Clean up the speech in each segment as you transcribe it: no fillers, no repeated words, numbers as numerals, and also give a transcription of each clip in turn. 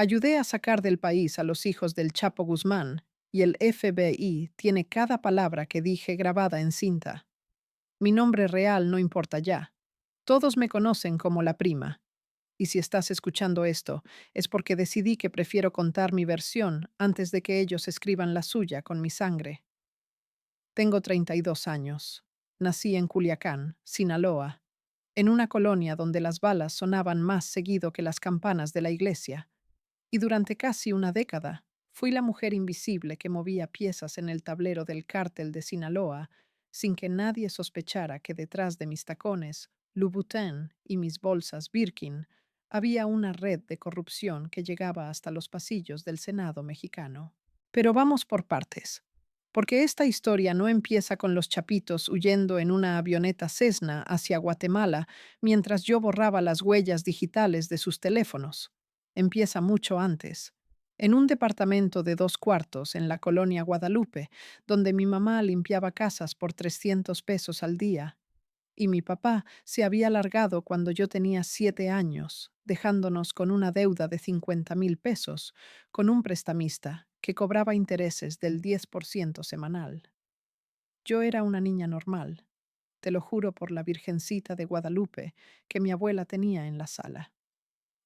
Ayudé a sacar del país a los hijos del Chapo Guzmán y el FBI tiene cada palabra que dije grabada en cinta. Mi nombre real no importa ya. Todos me conocen como la prima. Y si estás escuchando esto, es porque decidí que prefiero contar mi versión antes de que ellos escriban la suya con mi sangre. Tengo 32 años. Nací en Culiacán, Sinaloa, en una colonia donde las balas sonaban más seguido que las campanas de la iglesia. Y durante casi una década, fui la mujer invisible que movía piezas en el tablero del cártel de Sinaloa sin que nadie sospechara que detrás de mis tacones, Louboutin y mis bolsas Birkin había una red de corrupción que llegaba hasta los pasillos del Senado mexicano. Pero vamos por partes, porque esta historia no empieza con los chapitos huyendo en una avioneta Cessna hacia Guatemala mientras yo borraba las huellas digitales de sus teléfonos. Empieza mucho antes, en un departamento de 2 cuartos en la colonia Guadalupe, donde mi mamá limpiaba casas por 300 pesos al día, y mi papá se había largado cuando yo tenía 7 años, dejándonos con una deuda de 50,000 pesos, con un prestamista que cobraba intereses del 10% semanal. Yo era una niña normal, te lo juro por la Virgencita de Guadalupe que mi abuela tenía en la sala.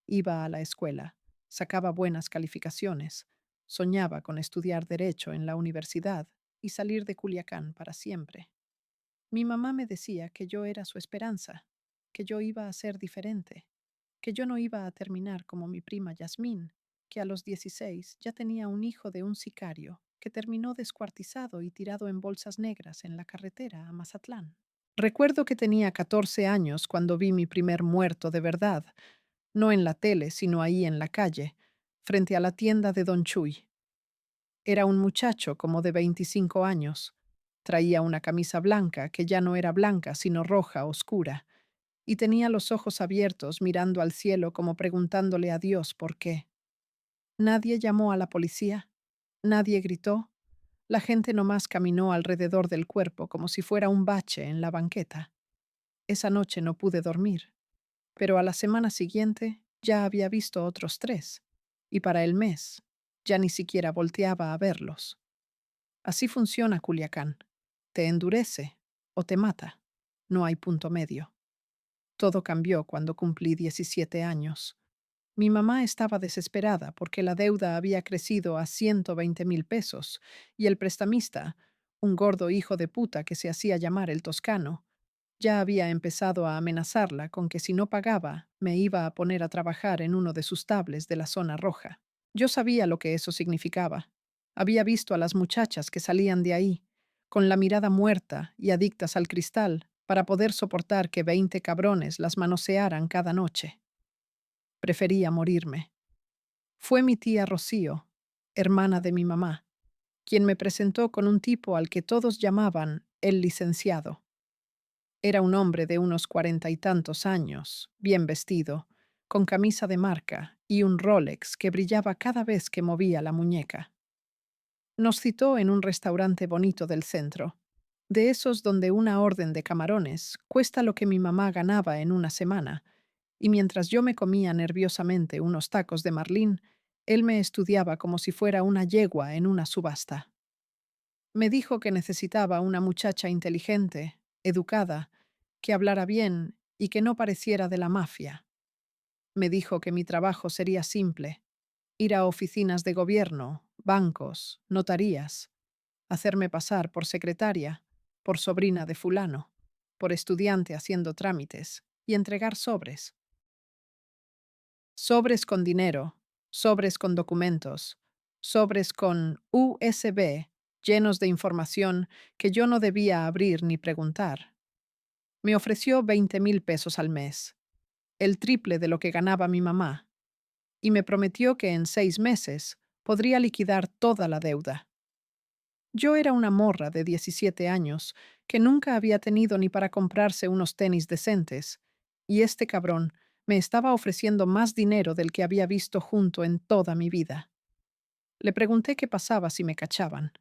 Iba a la escuela, sacaba buenas calificaciones, soñaba con estudiar derecho en la universidad y salir de Culiacán para siempre. Mi mamá me decía que yo era su esperanza, que yo iba a ser diferente, que yo no iba a terminar como mi prima Yasmín, que a los 16 ya tenía un hijo de un sicario que terminó descuartizado y tirado en bolsas negras en la carretera a Mazatlán. Recuerdo que tenía 14 años cuando vi mi primer muerto de verdad, no en la tele, sino ahí en la calle, frente a la tienda de Don Chuy. Era un muchacho como de 25 años. Traía una camisa blanca que ya no era blanca, sino roja oscura, y tenía los ojos abiertos mirando al cielo como preguntándole a Dios por qué. Nadie llamó a la policía, nadie gritó, la gente nomás caminó alrededor del cuerpo como si fuera un bache en la banqueta. Esa noche no pude dormir, pero a la semana siguiente ya había visto otros 3, y para el mes ya ni siquiera volteaba a verlos. Así funciona Culiacán. Te endurece o te mata. No hay punto medio. Todo cambió cuando cumplí 17 años. Mi mamá estaba desesperada porque la deuda había crecido a 120,000 pesos y el prestamista, un gordo hijo de puta que se hacía llamar el Toscano, ya había empezado a amenazarla con que si no pagaba, me iba a poner a trabajar en uno de sus tables de la zona roja. Yo sabía lo que eso significaba. Había visto a las muchachas que salían de ahí, con la mirada muerta y adictas al cristal, para poder soportar que 20 cabrones las manosearan cada noche. Prefería morirme. Fue mi tía Rocío, hermana de mi mamá, quien me presentó con un tipo al que todos llamaban el licenciado. Era un hombre de unos 40 y tantos años, bien vestido, con camisa de marca y un Rolex que brillaba cada vez que movía la muñeca. Nos citó en un restaurante bonito del centro, de esos donde una orden de camarones cuesta lo que mi mamá ganaba en una semana, y mientras yo me comía nerviosamente unos tacos de marlín, él me estudiaba como si fuera una yegua en una subasta. Me dijo que necesitaba una muchacha inteligente, educada, que hablara bien y que no pareciera de la mafia. Me dijo que mi trabajo sería simple: ir a oficinas de gobierno, bancos, notarías, hacerme pasar por secretaria, por sobrina de fulano, por estudiante haciendo trámites y entregar sobres. Sobres con dinero, sobres con documentos, sobres con USB llenos de información que yo no debía abrir ni preguntar. Me ofreció 20,000 pesos al mes, el triple de lo que ganaba mi mamá, y me prometió que en 6 meses podría liquidar toda la deuda. Yo era una morra de 17 años que nunca había tenido ni para comprarse unos tenis decentes, y este cabrón me estaba ofreciendo más dinero del que había visto junto en toda mi vida. Le pregunté qué pasaba si me cachaban,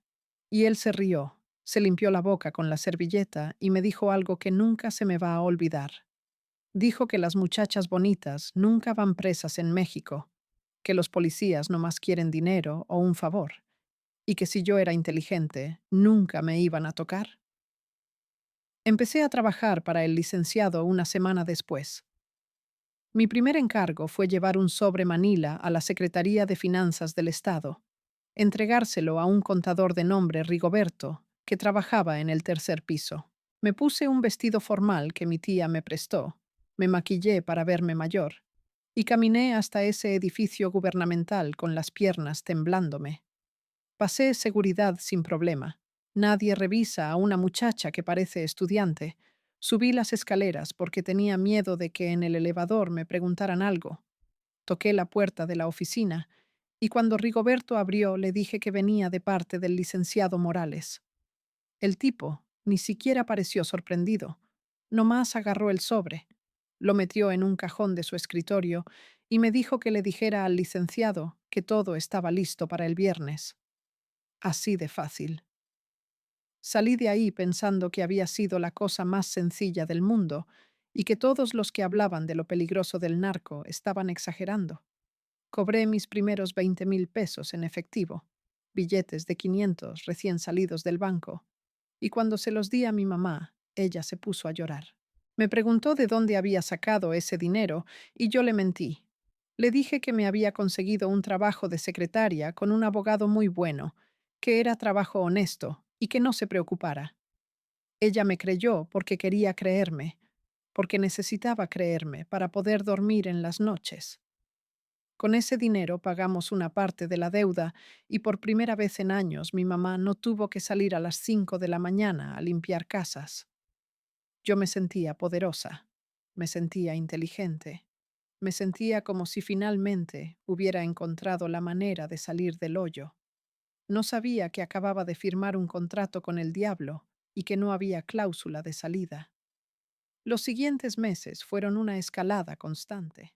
y él se rió, se limpió la boca con la servilleta y me dijo algo que nunca se me va a olvidar. Dijo que las muchachas bonitas nunca van presas en México, que los policías no más quieren dinero o un favor, y que si yo era inteligente, nunca me iban a tocar. Empecé a trabajar para el licenciado una semana después. Mi primer encargo fue llevar un sobre Manila a la Secretaría de Finanzas del Estado, entregárselo a un contador de nombre Rigoberto, que trabajaba en el tercer piso. Me puse un vestido formal que mi tía me prestó, me maquillé para verme mayor, y caminé hasta ese edificio gubernamental con las piernas temblándome. Pasé seguridad sin problema. Nadie revisa a una muchacha que parece estudiante. Subí las escaleras porque tenía miedo de que en el elevador me preguntaran algo. Toqué la puerta de la oficina y cuando Rigoberto abrió le dije que venía de parte del licenciado Morales. El tipo ni siquiera pareció sorprendido. Nomás agarró el sobre, lo metió en un cajón de su escritorio y me dijo que le dijera al licenciado que todo estaba listo para el viernes. Así de fácil. Salí de ahí pensando que había sido la cosa más sencilla del mundo y que todos los que hablaban de lo peligroso del narco estaban exagerando. Cobré mis primeros 20,000 pesos en efectivo, billetes de 500 recién salidos del banco, y cuando se los di a mi mamá, ella se puso a llorar. Me preguntó de dónde había sacado ese dinero y yo le mentí. Le dije que me había conseguido un trabajo de secretaria con un abogado muy bueno, que era trabajo honesto y que no se preocupara. Ella me creyó porque quería creerme, porque necesitaba creerme para poder dormir en las noches. Con ese dinero pagamos una parte de la deuda y por primera vez en años mi mamá no tuvo que salir a las 5 de la mañana a limpiar casas. Yo me sentía poderosa, me sentía inteligente, me sentía como si finalmente hubiera encontrado la manera de salir del hoyo. No sabía que acababa de firmar un contrato con el diablo y que no había cláusula de salida. Los siguientes meses fueron una escalada constante.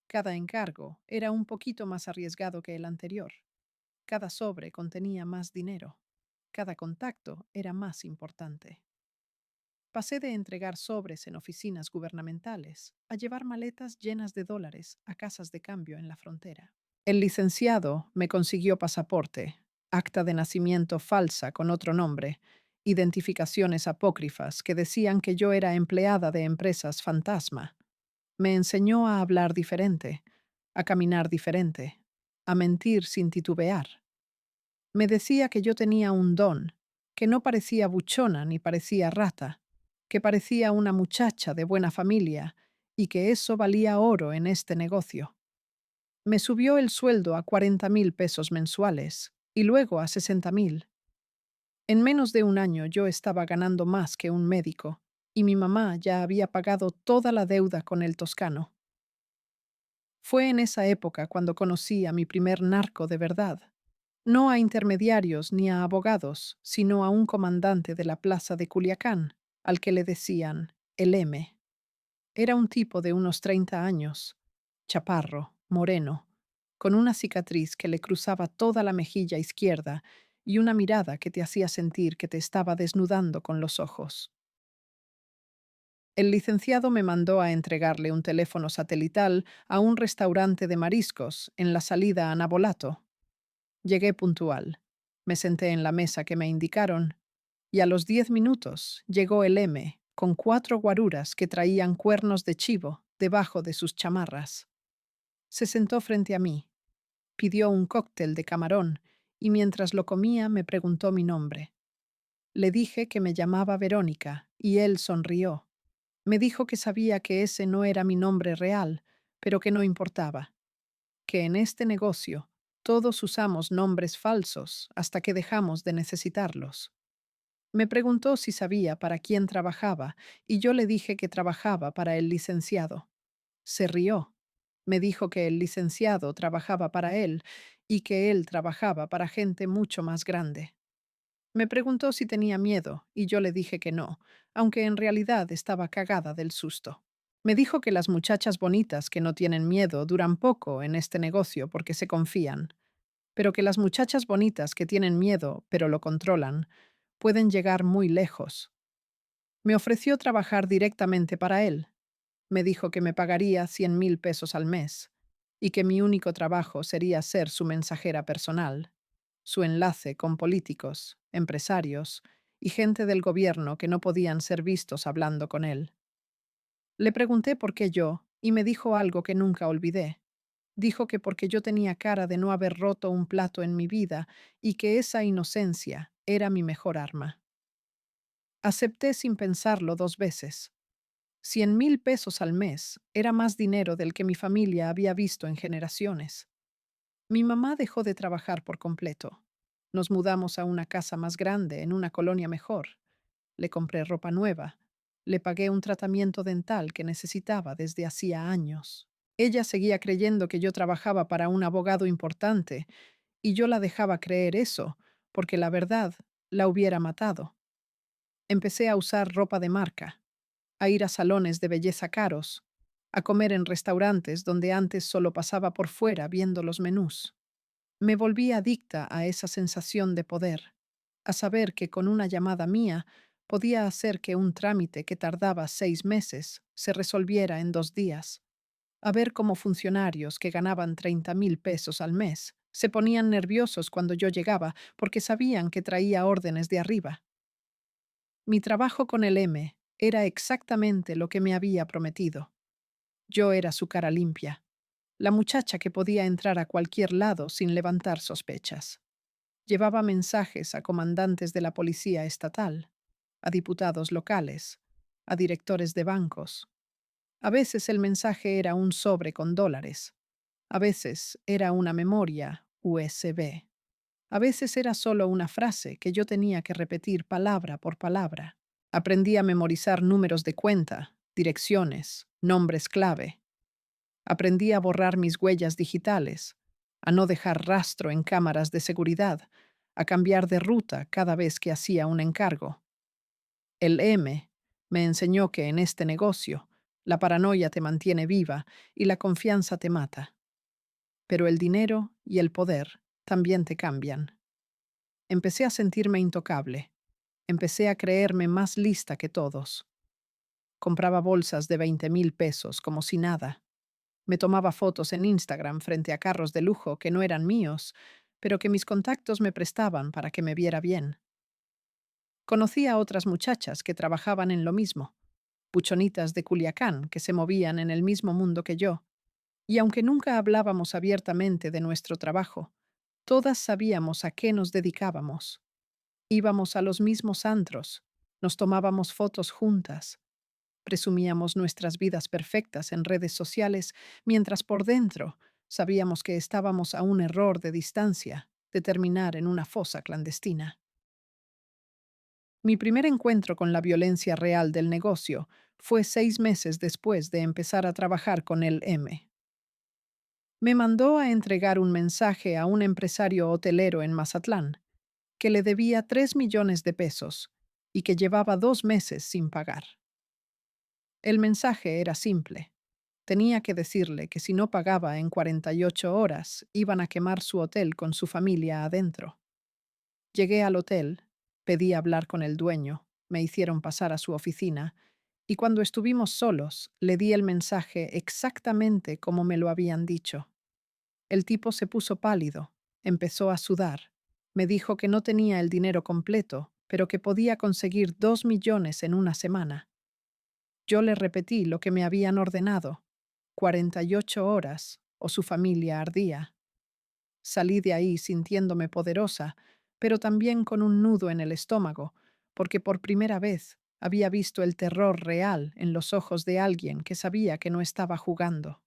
Cada encargo era un poquito más arriesgado que el anterior. Cada sobre contenía más dinero. Cada contacto era más importante. Pasé de entregar sobres en oficinas gubernamentales a llevar maletas llenas de dólares a casas de cambio en la frontera. El licenciado me consiguió pasaporte, acta de nacimiento falsa con otro nombre, identificaciones apócrifas que decían que yo era empleada de empresas fantasma. Me enseñó a hablar diferente, a caminar diferente, a mentir sin titubear. Me decía que yo tenía un don, que no parecía buchona ni parecía rata, que parecía una muchacha de buena familia y que eso valía oro en este negocio. Me subió el sueldo a 40,000 pesos mensuales y luego a 60,000. En menos de un año yo estaba ganando más que un médico y mi mamá ya había pagado toda la deuda con el Toscano. Fue en esa época cuando conocí a mi primer narco de verdad. No a intermediarios ni a abogados, sino a un comandante de la plaza de Culiacán, al que le decían el M. Era un tipo de unos 30 años, chaparro, moreno, con una cicatriz que le cruzaba toda la mejilla izquierda y una mirada que te hacía sentir que te estaba desnudando con los ojos. El licenciado me mandó a entregarle un teléfono satelital a un restaurante de mariscos en la salida a Nabolato. Llegué puntual. Me senté en la mesa que me indicaron y a los 10 minutos llegó el M con 4 guaruras que traían cuernos de chivo debajo de sus chamarras. Se sentó frente a mí, pidió un cóctel de camarón y mientras lo comía me preguntó mi nombre. Le dije que me llamaba Verónica y él sonrió. Me dijo que sabía que ese no era mi nombre real, pero que no importaba, que en este negocio todos usamos nombres falsos hasta que dejamos de necesitarlos. Me preguntó si sabía para quién trabajaba y yo le dije que trabajaba para el licenciado. Se rió. Me dijo que el licenciado trabajaba para él y que él trabajaba para gente mucho más grande. Me preguntó si tenía miedo y yo le dije que no, aunque en realidad estaba cagada del susto. Me dijo que las muchachas bonitas que no tienen miedo duran poco en este negocio porque se confían, pero que las muchachas bonitas que tienen miedo pero lo controlan pueden llegar muy lejos. Me ofreció trabajar directamente para él. Me dijo que me pagaría 100,000 pesos al mes. y que mi único trabajo sería ser su mensajera personal, su enlace con políticos, empresarios y gente del gobierno que no podían ser vistos hablando con él. Le pregunté por qué yo, y me dijo algo que nunca olvidé. Dijo que porque yo tenía cara de no haber roto un plato en mi vida y que esa inocencia era mi mejor arma. Acepté sin pensarlo 2 veces. 100,000 pesos al mes era más dinero del que mi familia había visto en generaciones. Mi mamá dejó de trabajar por completo. Nos mudamos a una casa más grande, en una colonia mejor. Le compré ropa nueva. Le pagué un tratamiento dental que necesitaba desde hacía años. Ella seguía creyendo que yo trabajaba para un abogado importante y yo la dejaba creer eso, porque la verdad la hubiera matado. Empecé a usar ropa de marca, a ir a salones de belleza caros, a comer en restaurantes donde antes solo pasaba por fuera viendo los menús. Me volví adicta a esa sensación de poder, a saber que con una llamada mía podía hacer que un trámite que tardaba 6 meses se resolviera en 2 días, a ver cómo funcionarios que ganaban 30,000 pesos al mes se ponían nerviosos cuando yo llegaba porque sabían que traía órdenes de arriba. Mi trabajo con el M era exactamente lo que me había prometido. Yo era su cara limpia, la muchacha que podía entrar a cualquier lado sin levantar sospechas. Llevaba mensajes a comandantes de la policía estatal, a diputados locales, a directores de bancos. A veces el mensaje era un sobre con dólares, a veces era una memoria USB, a veces era solo una frase que yo tenía que repetir palabra por palabra. Aprendí a memorizar números de cuenta, direcciones, nombres clave. Aprendí a borrar mis huellas digitales, a no dejar rastro en cámaras de seguridad, a cambiar de ruta cada vez que hacía un encargo. El M me enseñó que en este negocio la paranoia te mantiene viva y la confianza te mata. Pero el dinero y el poder también te cambian. Empecé a sentirme intocable. Empecé a creerme más lista que todos. Compraba bolsas de 20,000 pesos como si nada. Me tomaba fotos en Instagram frente a carros de lujo que no eran míos, pero que mis contactos me prestaban para que me viera bien. Conocí a otras muchachas que trabajaban en lo mismo, puchonitas de Culiacán que se movían en el mismo mundo que yo, y aunque nunca hablábamos abiertamente de nuestro trabajo, todas sabíamos a qué nos dedicábamos. Íbamos a los mismos antros, nos tomábamos fotos juntas, presumíamos nuestras vidas perfectas en redes sociales, mientras por dentro sabíamos que estábamos a un error de distancia de terminar en una fosa clandestina. Mi primer encuentro con la violencia real del negocio fue 6 meses después de empezar a trabajar con el M. Me mandó a entregar un mensaje a un empresario hotelero en Mazatlán, que le debía 3 millones de pesos y que llevaba 2 meses sin pagar. El mensaje era simple. Tenía que decirle que si no pagaba en 48 horas, iban a quemar su hotel con su familia adentro. Llegué al hotel, pedí hablar con el dueño, me hicieron pasar a su oficina, y cuando estuvimos solos, le di el mensaje exactamente como me lo habían dicho. El tipo se puso pálido, empezó a sudar. Me dijo que no tenía el dinero completo, pero que podía conseguir 2 millones en una semana. Yo le repetí lo que me habían ordenado: 48 horas, o su familia ardía. Salí de ahí sintiéndome poderosa, pero también con un nudo en el estómago, porque por primera vez había visto el terror real en los ojos de alguien que sabía que no estaba jugando.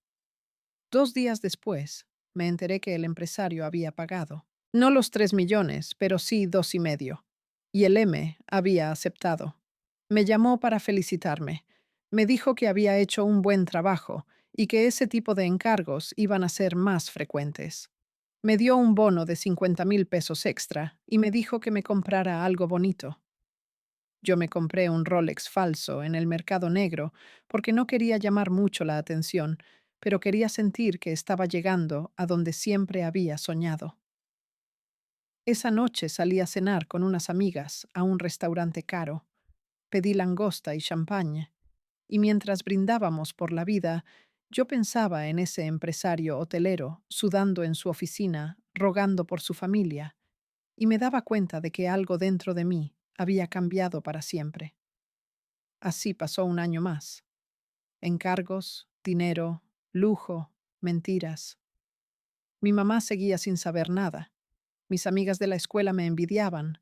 2 días después, me enteré que el empresario había pagado. No los 3 millones, pero sí 2,5. Y el M había aceptado. Me llamó para felicitarme. Me dijo que había hecho un buen trabajo y que ese tipo de encargos iban a ser más frecuentes. Me dio un bono de 50,000 pesos extra y me dijo que me comprara algo bonito. Yo me compré un Rolex falso en el mercado negro porque no quería llamar mucho la atención, pero quería sentir que estaba llegando a donde siempre había soñado. Esa noche salí a cenar con unas amigas a un restaurante caro. Pedí langosta y champagne, y mientras brindábamos por la vida, Yo pensaba en ese empresario hotelero, sudando en su oficina, rogando por su familia, y me daba cuenta de que algo dentro de mí había cambiado para siempre. Así pasó un año más. Encargos, dinero, lujo, mentiras. Mi mamá seguía sin saber nada. Mis amigas de la escuela me envidiaban.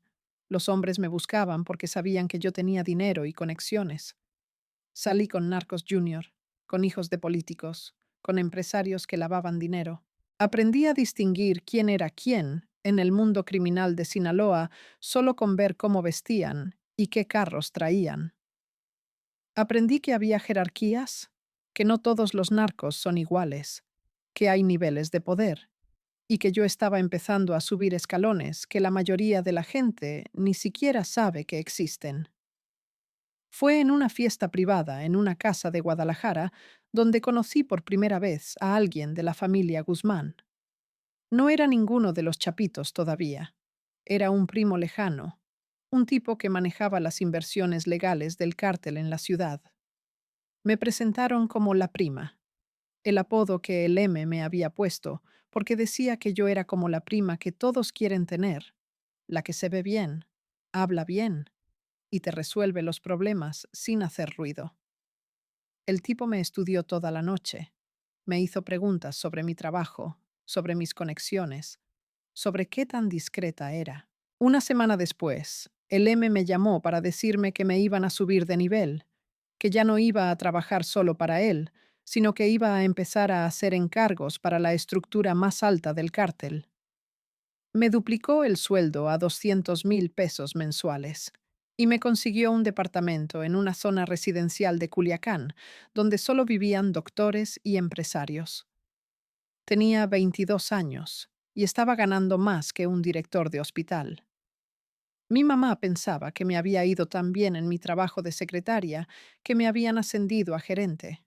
Los hombres me buscaban porque sabían que yo tenía dinero y conexiones. Salí con narcos junior, con hijos de políticos, con empresarios que lavaban dinero. Aprendí a distinguir quién era quién en el mundo criminal de Sinaloa solo con ver cómo vestían y qué carros traían. Aprendí que había jerarquías, que no todos los narcos son iguales, que hay niveles de poder y que yo estaba empezando a subir escalones que la mayoría de la gente ni siquiera sabe que existen. Fue en una fiesta privada en una casa de Guadalajara donde conocí por primera vez a alguien de la familia Guzmán. No era ninguno de los chapitos todavía. Era un primo lejano, un tipo que manejaba las inversiones legales del cártel en la ciudad. Me presentaron como la prima, el apodo que el M me había puesto, porque decía que yo era como la prima que todos quieren tener, la que se ve bien, habla bien y te resuelve los problemas sin hacer ruido. El tipo me estudió toda la noche. Me hizo preguntas sobre mi trabajo, sobre mis conexiones, sobre qué tan discreta era. Una semana después, el M me llamó para decirme que me iban a subir de nivel, que ya no iba a trabajar solo para él, sino que iba a empezar a hacer encargos para la estructura más alta del cártel. Me duplicó el sueldo a 200,000 pesos mensuales y me consiguió un departamento en una zona residencial de Culiacán, donde solo vivían doctores y empresarios. Tenía 22 años y estaba ganando más que un director de hospital. Mi mamá pensaba que me había ido tan bien en mi trabajo de secretaria que me habían ascendido a gerente.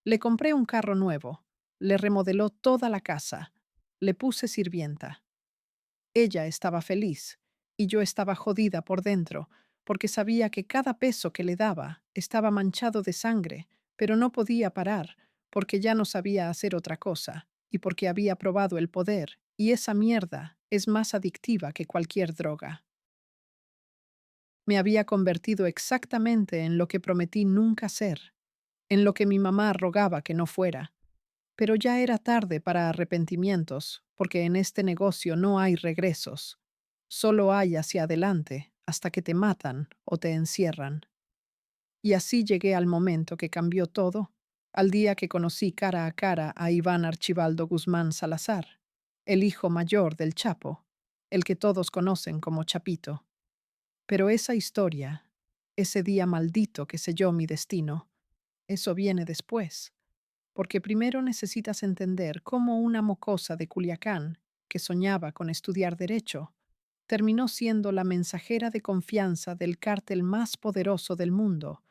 Le compré un carro nuevo, le remodeló toda la casa, le puse sirvienta. Ella estaba feliz y yo estaba jodida por dentro, porque sabía que cada peso que le daba estaba manchado de sangre, pero no podía parar, porque ya no sabía hacer otra cosa, y porque había probado el poder, y esa mierda es más adictiva que cualquier droga. Me había convertido exactamente en lo que prometí nunca ser, en lo que mi mamá rogaba que no fuera. Pero ya era tarde para arrepentimientos, porque en este negocio no hay regresos. Solo hay hacia adelante hasta que te matan o te encierran. Y así llegué al momento que cambió todo, al día que conocí cara a cara a Iván Archibaldo Guzmán Salazar, el hijo mayor del Chapo, el que todos conocen como Chapito. Pero esa historia, ese día maldito que selló mi destino, eso viene después, porque primero necesitas entender cómo una mocosa de Culiacán, que soñaba con estudiar derecho, terminó siendo la mensajera de confianza del cártel más poderoso del mundo,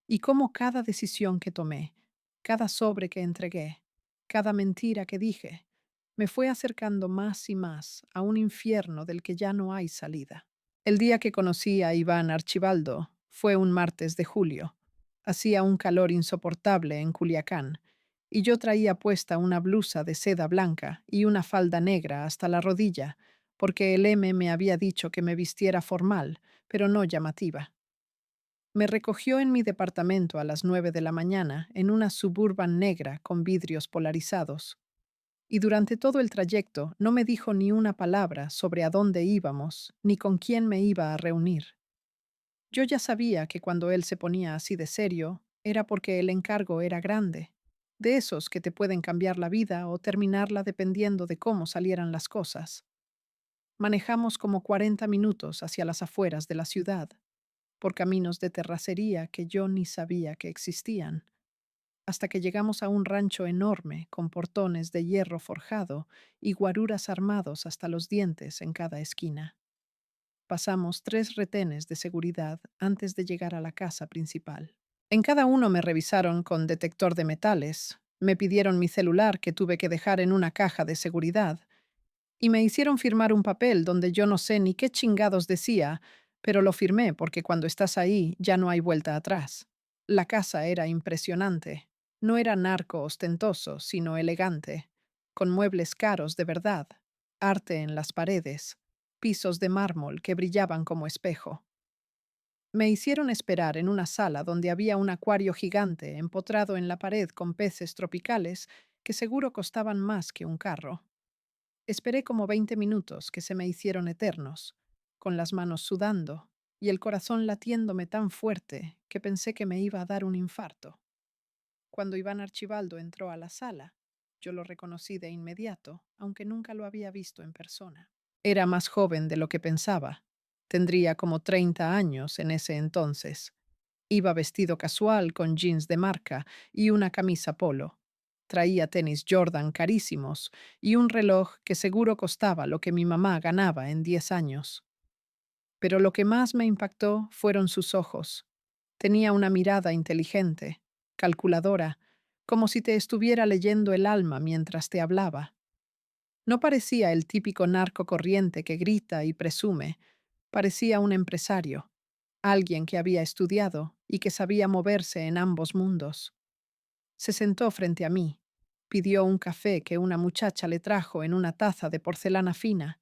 y cómo cada decisión que tomé, cada sobre que entregué, cada mentira que dije, me fue acercando más y más a un infierno del que ya no hay salida. El día que conocí a Iván Archibaldo fue un martes de julio. Hacía un calor insoportable en Culiacán, y yo traía puesta una blusa de seda blanca y una falda negra hasta la rodilla, porque el M me había dicho que me vistiera formal, pero no llamativa. Me recogió en mi departamento a las 9 de la mañana en una Suburban negra con vidrios polarizados, y durante todo el trayecto no me dijo ni una palabra sobre a dónde íbamos ni con quién me iba a reunir. Yo ya sabía que cuando él se ponía así de serio era porque el encargo era grande, de esos que te pueden cambiar la vida o terminarla dependiendo de cómo salieran las cosas. Manejamos como 40 minutos hacia las afueras de la ciudad, por caminos de terracería que yo ni sabía que existían, hasta que llegamos a un rancho enorme con portones de hierro forjado y guaruras armados hasta los dientes en cada esquina. Pasamos 3 retenes de seguridad antes de llegar a la casa principal. En cada uno me revisaron con detector de metales, me pidieron mi celular que tuve que dejar en una caja de seguridad y me hicieron firmar un papel donde yo no sé ni qué chingados decía, pero lo firmé porque cuando estás ahí ya no hay vuelta atrás. La casa era impresionante. No era narco ostentoso, sino elegante, con muebles caros de verdad, arte en las paredes, pisos de mármol que brillaban como espejo. Me hicieron esperar en una sala donde había un acuario gigante empotrado en la pared con peces tropicales que seguro costaban más que un carro. Esperé como 20 minutos que se me hicieron eternos, con las manos sudando y el corazón latiéndome tan fuerte que pensé que me iba a dar un infarto. Cuando Iván Archibaldo entró a la sala, yo lo reconocí de inmediato, aunque nunca lo había visto en persona. Era más joven de lo que pensaba. Tendría como 30 años en ese entonces. Iba vestido casual con jeans de marca y una camisa polo. Traía tenis Jordan carísimos y un reloj que seguro costaba lo que mi mamá ganaba en 10 años. Pero lo que más me impactó fueron sus ojos. Tenía una mirada inteligente, calculadora, como si te estuviera leyendo el alma mientras te hablaba. No parecía el típico narco corriente que grita y presume, parecía un empresario, alguien que había estudiado y que sabía moverse en ambos mundos. Se sentó frente a mí, pidió un café que una muchacha le trajo en una taza de porcelana fina,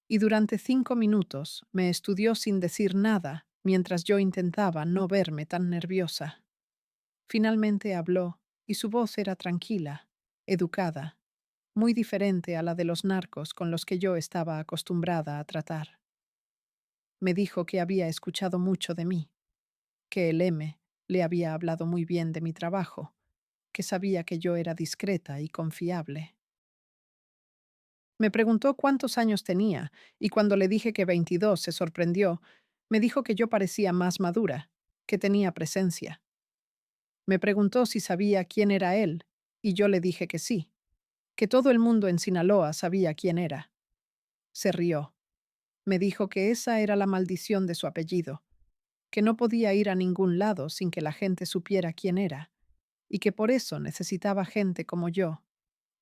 y durante 5 minutos me estudió sin decir nada mientras yo intentaba no verme tan nerviosa. Finalmente habló, y su voz era tranquila, educada, muy diferente a la de los narcos con los que yo estaba acostumbrada a tratar. Me dijo que había escuchado mucho de mí, que el M le había hablado muy bien de mi trabajo, que sabía que yo era discreta y confiable. Me preguntó cuántos años tenía, y cuando le dije que 22 se sorprendió. Me dijo que yo parecía más madura, que tenía presencia. Me preguntó si sabía quién era él, y yo le dije que sí, que todo el mundo en Sinaloa sabía quién era. Se rió. Me dijo que esa era la maldición de su apellido, que no podía ir a ningún lado sin que la gente supiera quién era, y que por eso necesitaba gente como yo,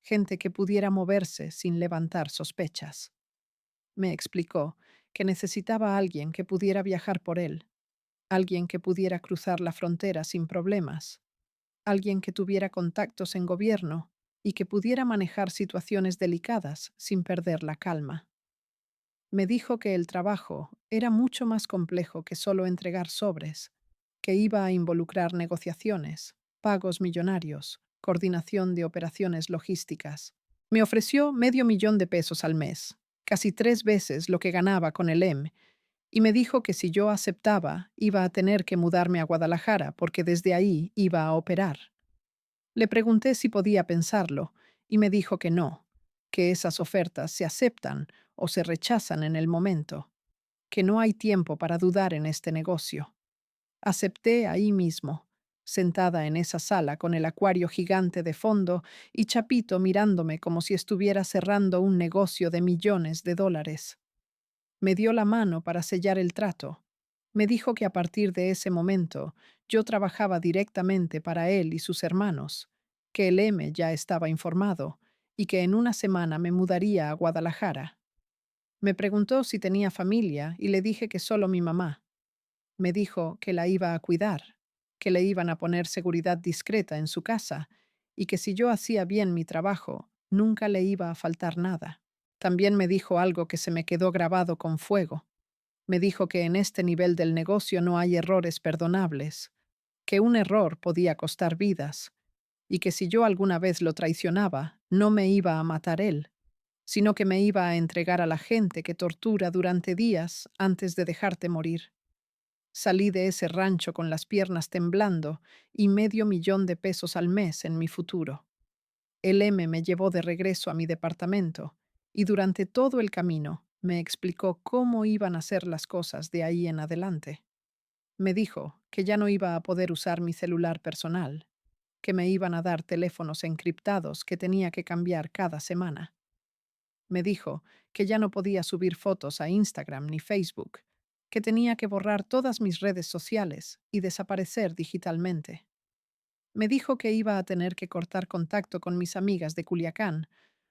gente que pudiera moverse sin levantar sospechas. Me explicó que necesitaba a alguien que pudiera viajar por él, alguien que pudiera cruzar la frontera sin problemas, alguien que tuviera contactos en gobierno y que pudiera manejar situaciones delicadas sin perder la calma. Me dijo que el trabajo era mucho más complejo que solo entregar sobres, que iba a involucrar negociaciones, pagos millonarios, coordinación de operaciones logísticas. Me ofreció $500,000 al mes, casi 3 veces lo que ganaba con el y me dijo que si yo aceptaba iba a tener que mudarme a Guadalajara porque desde ahí iba a operar. Le pregunté si podía pensarlo y me dijo que no, que esas ofertas se aceptan o se rechazan en el momento, que no hay tiempo para dudar en este negocio. Acepté ahí mismo, sentada en esa sala con el acuario gigante de fondo y Chapito mirándome como si estuviera cerrando un negocio de millones de dólares. Me dio la mano para sellar el trato. Me dijo que a partir de ese momento yo trabajaba directamente para él y sus hermanos, que el M ya estaba informado y que en una semana me mudaría a Guadalajara. Me preguntó si tenía familia y le dije que solo mi mamá. Me dijo que la iba a cuidar, que le iban a poner seguridad discreta en su casa y que si yo hacía bien mi trabajo, nunca le iba a faltar nada. También me dijo algo que se me quedó grabado con fuego. Me dijo que en este nivel del negocio no hay errores perdonables, que un error podía costar vidas, y que si yo alguna vez lo traicionaba, no me iba a matar él, sino que me iba a entregar a la gente que tortura durante días antes de dejarte morir. Salí de ese rancho con las piernas temblando y $500,000 al mes en mi futuro. El M me llevó de regreso a mi departamento y durante todo el camino me explicó cómo iban a ser las cosas de ahí en adelante. Me dijo que ya no iba a poder usar mi celular personal, que me iban a dar teléfonos encriptados que tenía que cambiar cada semana. Me dijo que ya no podía subir fotos a Instagram ni Facebook, que tenía que borrar todas mis redes sociales y desaparecer digitalmente. Me dijo que iba a tener que cortar contacto con mis amigas de Culiacán,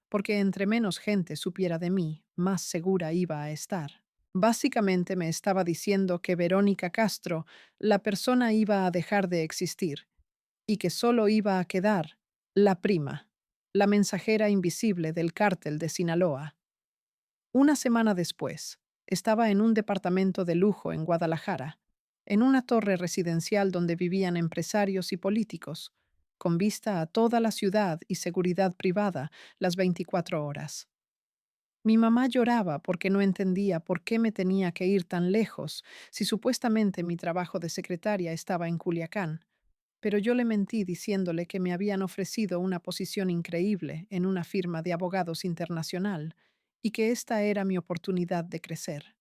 porque entre menos gente supiera de mí, más segura iba a estar. Básicamente me estaba diciendo que Verónica Castro, la persona, iba a dejar de existir y que solo iba a quedar la prima, la mensajera invisible del cártel de Sinaloa. Una semana después, estaba en un departamento de lujo en Guadalajara, en una torre residencial donde vivían empresarios y políticos, con vista a toda la ciudad y seguridad privada las 24 horas. Mi mamá lloraba porque no entendía por qué me tenía que ir tan lejos si supuestamente mi trabajo de secretaria estaba en Culiacán, pero yo le mentí diciéndole que me habían ofrecido una posición increíble en una firma de abogados internacional y que esta era mi oportunidad de crecer.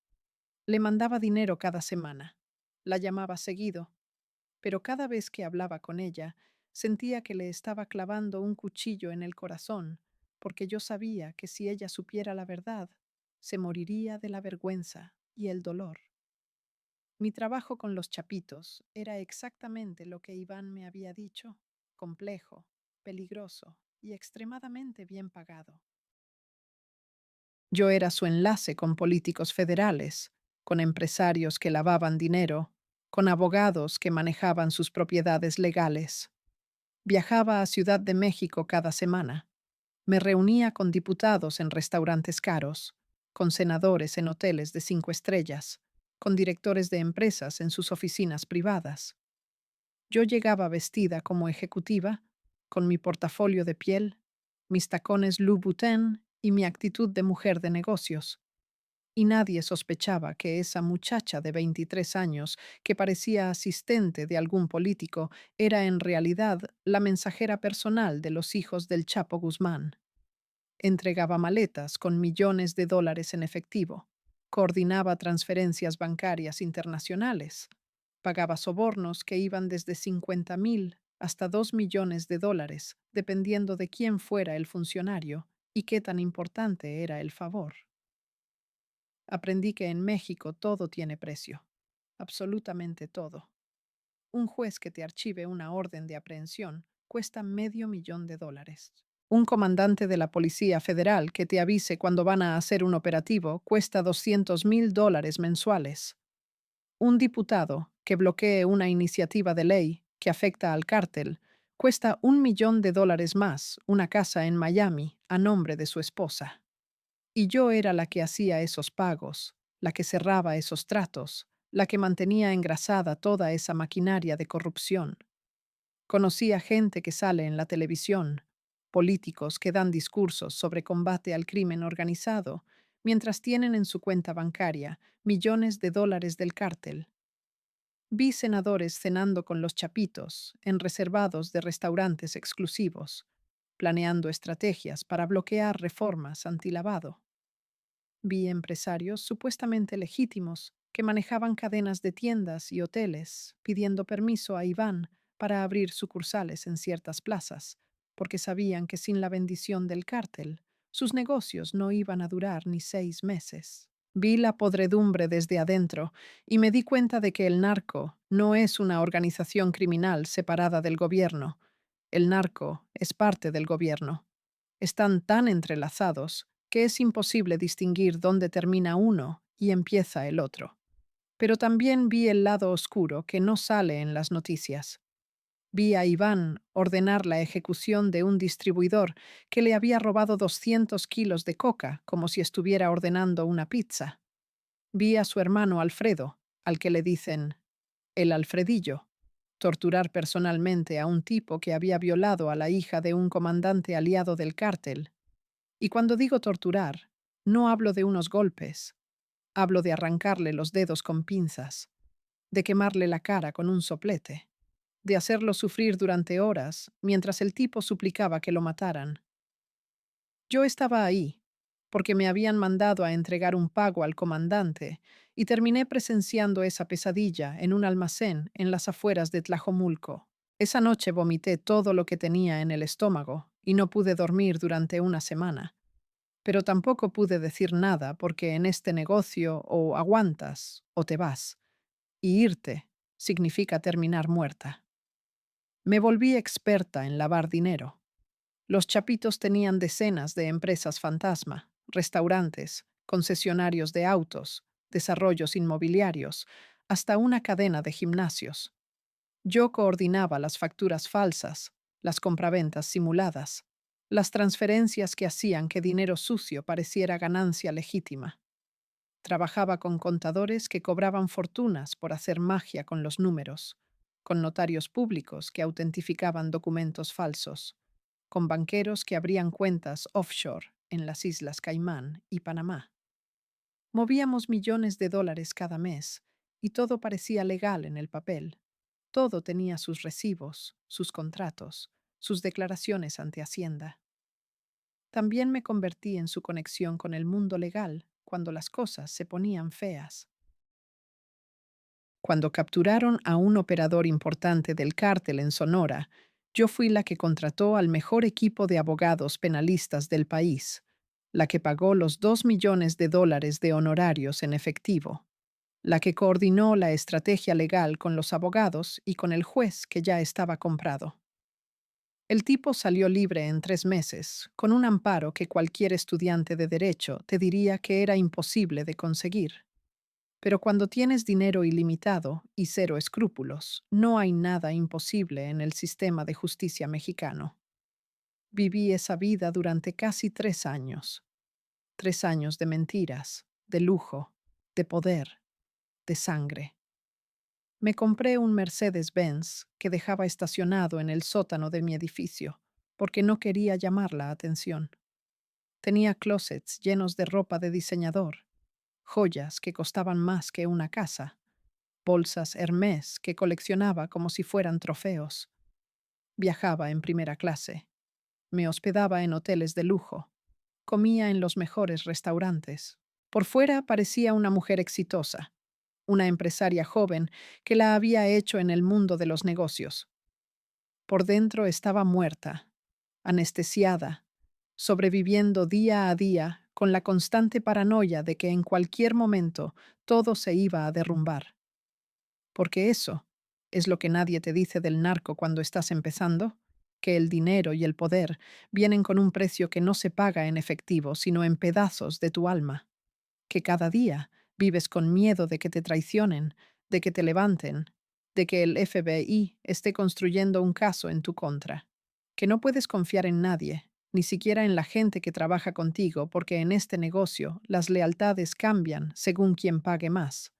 Le mandaba dinero cada semana. La llamaba seguido, pero cada vez que hablaba con ella, sentía que le estaba clavando un cuchillo en el corazón, porque yo sabía que si ella supiera la verdad, se moriría de la vergüenza y el dolor. Mi trabajo con los chapitos era exactamente lo que Iván me había dicho: complejo, peligroso y extremadamente bien pagado. Yo era su enlace con políticos federales, con empresarios que lavaban dinero, con abogados que manejaban sus propiedades legales. Viajaba a Ciudad de México cada semana. Me reunía con diputados en restaurantes caros, con senadores en hoteles de 5 estrellas, con directores de empresas en sus oficinas privadas. Yo llegaba vestida como ejecutiva, con mi portafolio de piel, mis tacones Louboutin y mi actitud de mujer de negocios, y nadie sospechaba que esa muchacha de 23 años, que parecía asistente de algún político, era en realidad la mensajera personal de los hijos del Chapo Guzmán. Entregaba maletas con millones de dólares en efectivo, coordinaba transferencias bancarias internacionales, pagaba sobornos que iban desde 50,000 hasta 2 millones de dólares, dependiendo de quién fuera el funcionario y qué tan importante era el favor. Aprendí que en México todo tiene precio, absolutamente todo. Un juez que te archive una orden de aprehensión cuesta $500,000. Un comandante de la Policía Federal que te avise cuando van a hacer un operativo cuesta $200,000 mensuales. Un diputado que bloquee una iniciativa de ley que afecta al cártel cuesta $1,000,000 más una casa en Miami a nombre de su esposa. Y yo era la que hacía esos pagos, la que cerraba esos tratos, la que mantenía engrasada toda esa maquinaria de corrupción. Conocía gente que sale en la televisión, políticos que dan discursos sobre combate al crimen organizado, mientras tienen en su cuenta bancaria millones de dólares del cártel. Vi senadores cenando con los chapitos en reservados de restaurantes exclusivos, planeando estrategias para bloquear reformas antilavado. Vi empresarios supuestamente legítimos que manejaban cadenas de tiendas y hoteles pidiendo permiso a Iván para abrir sucursales en ciertas plazas, porque sabían que sin la bendición del cártel, sus negocios no iban a durar ni 6 meses. Vi la podredumbre desde adentro y me di cuenta de que el narco no es una organización criminal separada del gobierno. El narco es parte del gobierno. Están tan entrelazados que es imposible distinguir dónde termina uno y empieza el otro. Pero también vi el lado oscuro que no sale en las noticias. Vi a Iván ordenar la ejecución de un distribuidor que le había robado 200 kilos de coca como si estuviera ordenando una pizza. Vi a su hermano Alfredo, al que le dicen el Alfredillo, torturar personalmente a un tipo que había violado a la hija de un comandante aliado del cártel. Y cuando digo torturar, no hablo de unos golpes, hablo de arrancarle los dedos con pinzas, de quemarle la cara con un soplete, de hacerlo sufrir durante horas mientras el tipo suplicaba que lo mataran. Yo estaba ahí, porque me habían mandado a entregar un pago al comandante, y terminé presenciando esa pesadilla en un almacén en las afueras de Tlajomulco. Esa noche vomité todo lo que tenía en el estómago y no pude dormir durante una semana. Pero tampoco pude decir nada porque en este negocio o aguantas o te vas, y irte significa terminar muerta. Me volví experta en lavar dinero. Los chapitos tenían decenas de empresas fantasma, restaurantes, concesionarios de autos, desarrollos inmobiliarios, hasta una cadena de gimnasios. Yo coordinaba las facturas falsas, las compraventas simuladas, las transferencias que hacían que dinero sucio pareciera ganancia legítima. Trabajaba con contadores que cobraban fortunas por hacer magia con los números, con notarios públicos que autentificaban documentos falsos, con banqueros que abrían cuentas offshore en las Islas Caimán y Panamá. Movíamos millones de dólares cada mes y todo parecía legal en el papel. Todo tenía sus recibos, sus contratos, sus declaraciones ante Hacienda. También me convertí en su conexión con el mundo legal cuando las cosas se ponían feas. Cuando capturaron a un operador importante del cártel en Sonora, yo fui la que contrató al mejor equipo de abogados penalistas del país, la que pagó los $2 millones de honorarios en efectivo, la que coordinó la estrategia legal con los abogados y con el juez que ya estaba comprado. El tipo salió libre en 3 meses, con un amparo que cualquier estudiante de derecho te diría que era imposible de conseguir. Pero cuando tienes dinero ilimitado y cero escrúpulos, no hay nada imposible en el sistema de justicia mexicano. Viví esa vida durante casi 3 años. 3 años de mentiras, de lujo, de poder, de sangre. Me compré un Mercedes-Benz que dejaba estacionado en el sótano de mi edificio, porque no quería llamar la atención. Tenía closets llenos de ropa de diseñador, joyas que costaban más que una casa, bolsas Hermès que coleccionaba como si fueran trofeos. Viajaba en primera clase, me hospedaba en hoteles de lujo, comía en los mejores restaurantes. Por fuera parecía una mujer exitosa, una empresaria joven que la había hecho en el mundo de los negocios. Por dentro estaba muerta, anestesiada, sobreviviendo día a día con la constante paranoia de que en cualquier momento todo se iba a derrumbar. Porque eso es lo que nadie te dice del narco cuando estás empezando, que el dinero y el poder vienen con un precio que no se paga en efectivo, sino en pedazos de tu alma, que cada día vives con miedo de que te traicionen, de que te levanten, de que el FBI esté construyendo un caso en tu contra, que no puedes confiar en nadie, ni siquiera en la gente que trabaja contigo, porque en este negocio las lealtades cambian según quien pague más,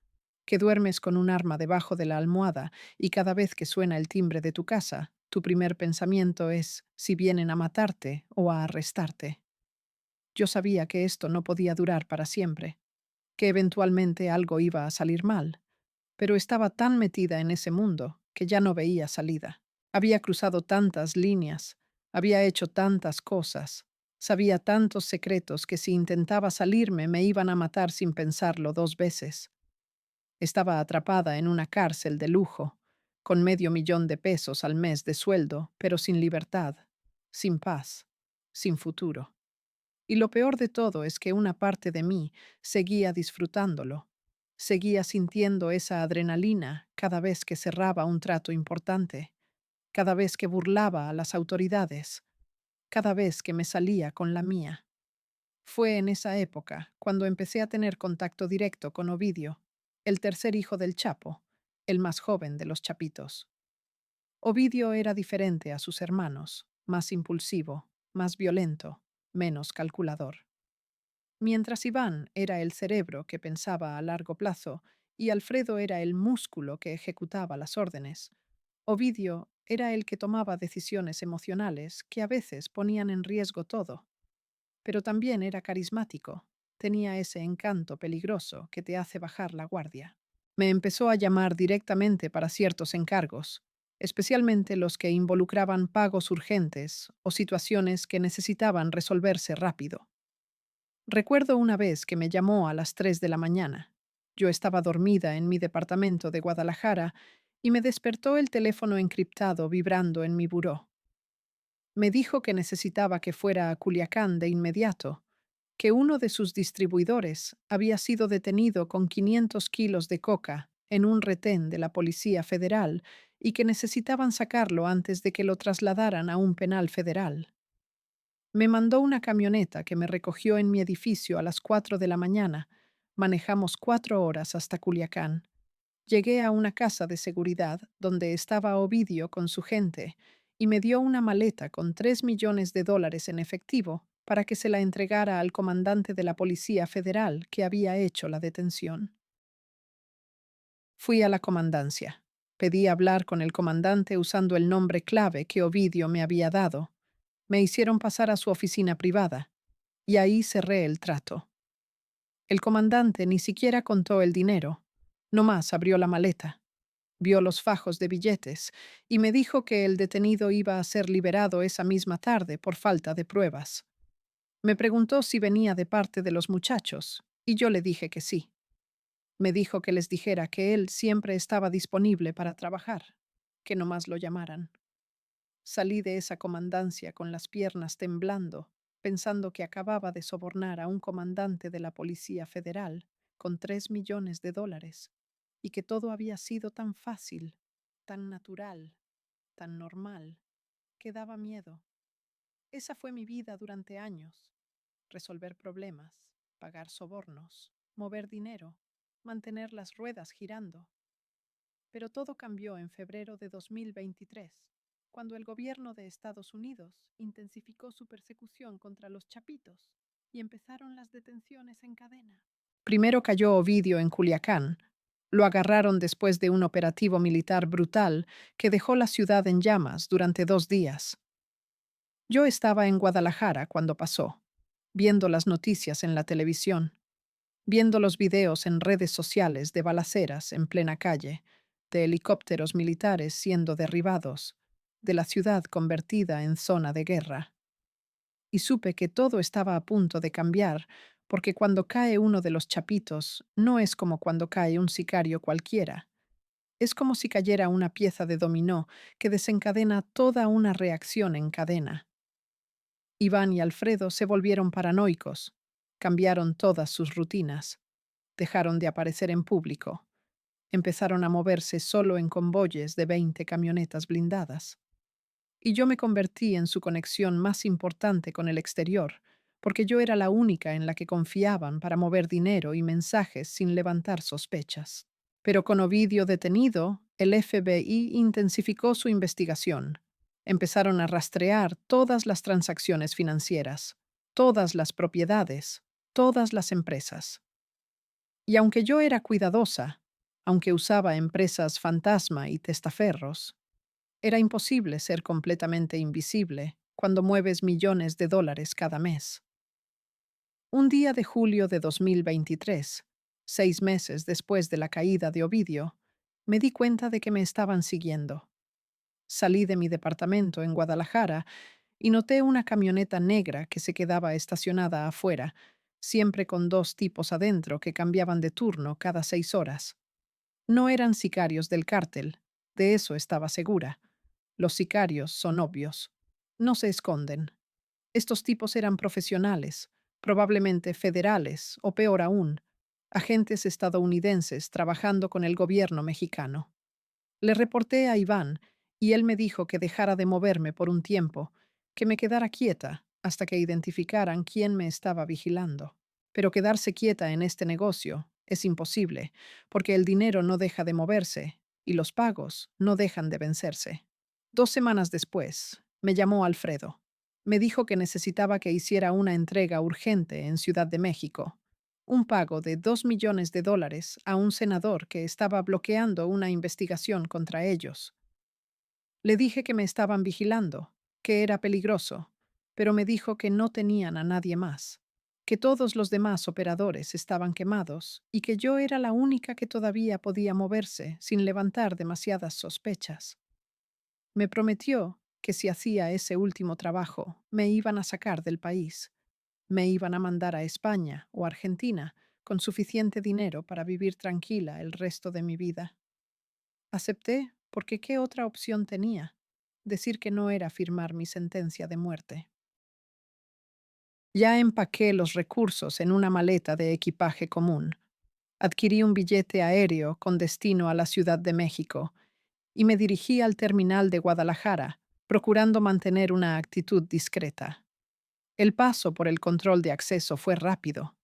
que duermes con un arma debajo de la almohada y cada vez que suena el timbre de tu casa, tu primer pensamiento es si vienen a matarte o a arrestarte. Yo sabía que esto no podía durar para siempre, que eventualmente algo iba a salir mal, pero estaba tan metida en ese mundo que ya no veía salida. Había cruzado tantas líneas, había hecho tantas cosas, sabía tantos secretos que si intentaba salirme me iban a matar sin pensarlo 2 veces. Estaba atrapada en una cárcel de lujo, con $500,000 al mes de sueldo, pero sin libertad, sin paz, sin futuro. Y lo peor de todo es que una parte de mí seguía disfrutándolo, seguía sintiendo esa adrenalina cada vez que cerraba un trato importante, cada vez que burlaba a las autoridades, cada vez que me salía con la mía. Fue en esa época cuando empecé a tener contacto directo con Ovidio, el tercer hijo del Chapo, el más joven de los Chapitos. Ovidio era diferente a sus hermanos, más impulsivo, más violento, menos calculador. Mientras Iván era el cerebro que pensaba a largo plazo y Alfredo era el músculo que ejecutaba las órdenes, Ovidio era el que tomaba decisiones emocionales que a veces ponían en riesgo todo, pero también era carismático, tenía ese encanto peligroso que te hace bajar la guardia. Me empezó a llamar directamente para ciertos encargos, especialmente los que involucraban pagos urgentes o situaciones que necesitaban resolverse rápido. Recuerdo una vez que me llamó a las 3 de la mañana. Yo estaba dormida en mi departamento de Guadalajara y me despertó el teléfono encriptado vibrando en mi buró. Me dijo que necesitaba que fuera a Culiacán de inmediato, que uno de sus distribuidores había sido detenido con 500 kilos de coca en un retén de la Policía Federal y que necesitaban sacarlo antes de que lo trasladaran a un penal federal. Me mandó una camioneta que me recogió en mi edificio a las 4 de la mañana. Manejamos 4 horas hasta Culiacán. Llegué a una casa de seguridad donde estaba Ovidio con su gente y me dio una maleta con $3 millones en efectivo para que se la entregara al comandante de la Policía Federal que había hecho la detención. Fui a la comandancia. Pedí hablar con el comandante usando el nombre clave que Ovidio me había dado. Me hicieron pasar a su oficina privada y ahí cerré el trato. El comandante ni siquiera contó el dinero, nomás abrió la maleta, vio los fajos de billetes y me dijo que el detenido iba a ser liberado esa misma tarde por falta de pruebas. Me preguntó si venía de parte de los muchachos y yo le dije que sí. Me dijo que les dijera que él siempre estaba disponible para trabajar, que nomás lo llamaran. Salí de esa comandancia con las piernas temblando, pensando que acababa de sobornar a un comandante de la Policía Federal con $3 millones y que todo había sido tan fácil, tan natural, tan normal, que daba miedo. Esa fue mi vida durante años. Resolver problemas, pagar sobornos, mover dinero, mantener las ruedas girando. Pero todo cambió en febrero de 2023, cuando el gobierno de Estados Unidos intensificó su persecución contra los chapitos y empezaron las detenciones en cadena. Primero cayó Ovidio en Culiacán. Lo agarraron después de un operativo militar brutal que dejó la ciudad en llamas durante 2 días. Yo estaba en Guadalajara cuando pasó, viendo las noticias en la televisión, viendo los videos en redes sociales de balaceras en plena calle, de helicópteros militares siendo derribados, de la ciudad convertida en zona de guerra. Y supe que todo estaba a punto de cambiar, porque cuando cae uno de los chapitos, no es como cuando cae un sicario cualquiera. Es como si cayera una pieza de dominó que desencadena toda una reacción en cadena. Iván y Alfredo se volvieron paranoicos, cambiaron todas sus rutinas, dejaron de aparecer en público, empezaron a moverse solo en convoyes de 20 camionetas blindadas. Y yo me convertí en su conexión más importante con el exterior, porque yo era la única en la que confiaban para mover dinero y mensajes sin levantar sospechas. Pero con Ovidio detenido, el FBI intensificó su investigación. Empezaron a rastrear todas las transacciones financieras, todas las propiedades, todas las empresas. Y aunque yo era cuidadosa, aunque usaba empresas fantasma y testaferros, era imposible ser completamente invisible cuando mueves millones de dólares cada mes. Un día de julio de 2023, 6 meses después de la caída de Ovidio, me di cuenta de que me estaban siguiendo. Salí de mi departamento en Guadalajara y noté una camioneta negra que se quedaba estacionada afuera, siempre con 2 tipos adentro que cambiaban de turno cada 6 horas. No eran sicarios del cártel, de eso estaba segura. Los sicarios son obvios. No se esconden. Estos tipos eran profesionales, probablemente federales o peor aún, agentes estadounidenses trabajando con el gobierno mexicano. Le reporté a Iván y él me dijo que dejara de moverme por un tiempo, que me quedara quieta hasta que identificaran quién me estaba vigilando. Pero quedarse quieta en este negocio es imposible, porque el dinero no deja de moverse y los pagos no dejan de vencerse. 2 semanas después, me llamó Alfredo. Me dijo que necesitaba que hiciera una entrega urgente en Ciudad de México, un pago de $2 millones a un senador que estaba bloqueando una investigación contra ellos. Le dije que me estaban vigilando, que era peligroso, pero me dijo que no tenían a nadie más, que todos los demás operadores estaban quemados y que yo era la única que todavía podía moverse sin levantar demasiadas sospechas. Me prometió que si hacía ese último trabajo, me iban a sacar del país. Me iban a mandar a España o Argentina con suficiente dinero para vivir tranquila el resto de mi vida. Acepté porque ¿qué otra opción tenía? Decir que no era firmar mi sentencia de muerte. Ya empaqué los recursos en una maleta de equipaje común. Adquirí un billete aéreo con destino a la Ciudad de México y me dirigí al terminal de Guadalajara, procurando mantener una actitud discreta. El paso por el control de acceso fue rápido.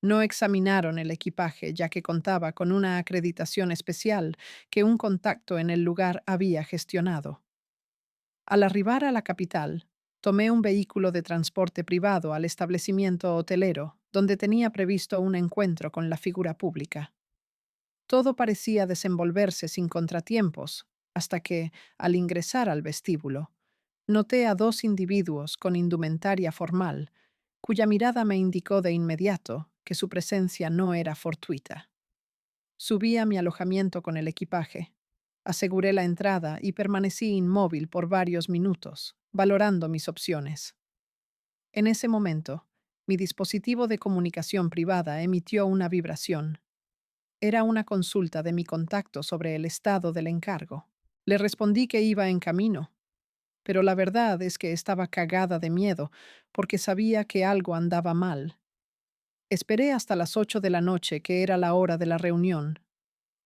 No examinaron el equipaje, ya que contaba con una acreditación especial que un contacto en el lugar había gestionado. Al arribar a la capital, tomé un vehículo de transporte privado al establecimiento hotelero, donde tenía previsto un encuentro con la figura pública. Todo parecía desenvolverse sin contratiempos, hasta que, al ingresar al vestíbulo, noté a dos individuos con indumentaria formal, cuya mirada me indicó de inmediato que su presencia no era fortuita. Subí a mi alojamiento con el equipaje, aseguré la entrada y permanecí inmóvil por varios minutos, valorando mis opciones. En ese momento, mi dispositivo de comunicación privada emitió una vibración. Era una consulta de mi contacto sobre el estado del encargo. Le respondí que iba en camino, pero la verdad es que estaba cagada de miedo porque sabía que algo andaba mal. Esperé hasta las 8 de la noche, que era la hora de la reunión.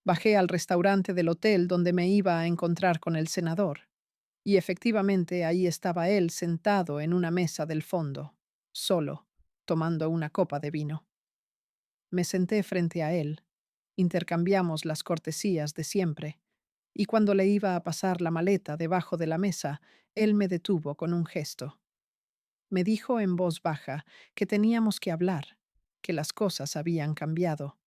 Bajé al restaurante del hotel donde me iba a encontrar con el senador, y efectivamente ahí estaba él sentado en una mesa del fondo, solo, tomando una copa de vino. Me senté frente a él, intercambiamos las cortesías de siempre, y cuando le iba a pasar la maleta debajo de la mesa, él me detuvo con un gesto. Me dijo en voz baja que teníamos que hablar, que las cosas habían cambiado.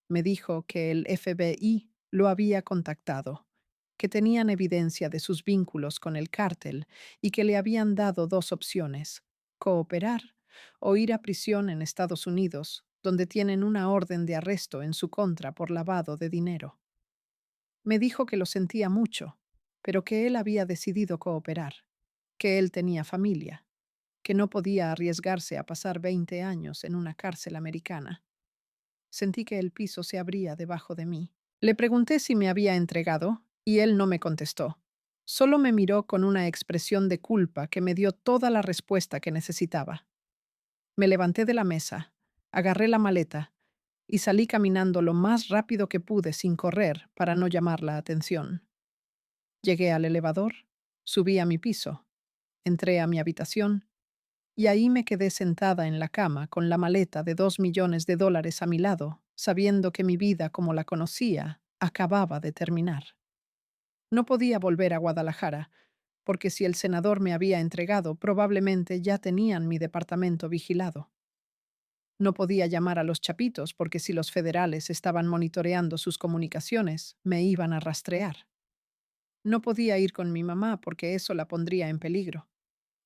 Me dijo que el FBI lo había contactado, que tenían evidencia de sus vínculos con el cártel y que le habían dado dos opciones: cooperar o ir a prisión en Estados Unidos, donde tienen una orden de arresto en su contra por lavado de dinero. Me dijo que lo sentía mucho, pero que él había decidido cooperar, que él tenía familia, que no podía arriesgarse a pasar 20 años en una cárcel americana. Sentí que el piso se abría debajo de mí. Le pregunté si me había entregado, y él no me contestó. Solo me miró con una expresión de culpa que me dio toda la respuesta que necesitaba. Me levanté de la mesa, agarré la maleta y salí caminando lo más rápido que pude sin correr para no llamar la atención. Llegué al elevador, subí a mi piso, entré a mi habitación y ahí me quedé sentada en la cama con la maleta de $2 millones a mi lado, sabiendo que mi vida como la conocía acababa de terminar. No podía volver a Guadalajara, porque si el senador me había entregado, probablemente ya tenían mi departamento vigilado. No podía llamar a los chapitos, porque si los federales estaban monitoreando sus comunicaciones, me iban a rastrear. No podía ir con mi mamá, porque eso la pondría en peligro.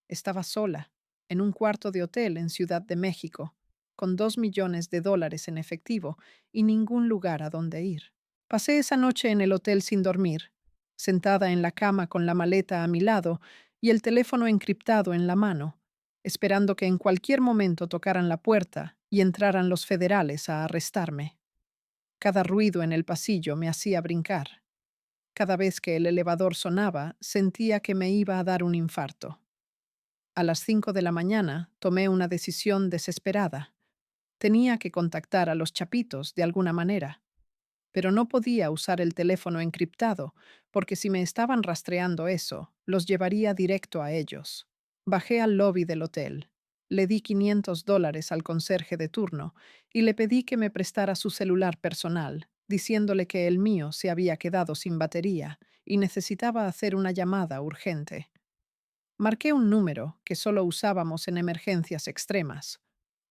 Estaba sola, en un cuarto de hotel en Ciudad de México, con $2 millones en efectivo y ningún lugar a donde ir. Pasé esa noche en el hotel sin dormir, sentada en la cama con la maleta a mi lado y el teléfono encriptado en la mano, esperando que en cualquier momento tocaran la puerta y entraran los federales a arrestarme. Cada ruido en el pasillo me hacía brincar. Cada vez que el elevador sonaba, sentía que me iba a dar un infarto. A las 5 de la mañana tomé una decisión desesperada. Tenía que contactar a los chapitos de alguna manera, pero no podía usar el teléfono encriptado, porque si me estaban rastreando eso, los llevaría directo a ellos. Bajé al lobby del hotel. Le di $500 al conserje de turno y le pedí que me prestara su celular personal, diciéndole que el mío se había quedado sin batería y necesitaba hacer una llamada urgente. Marqué un número que solo usábamos en emergencias extremas,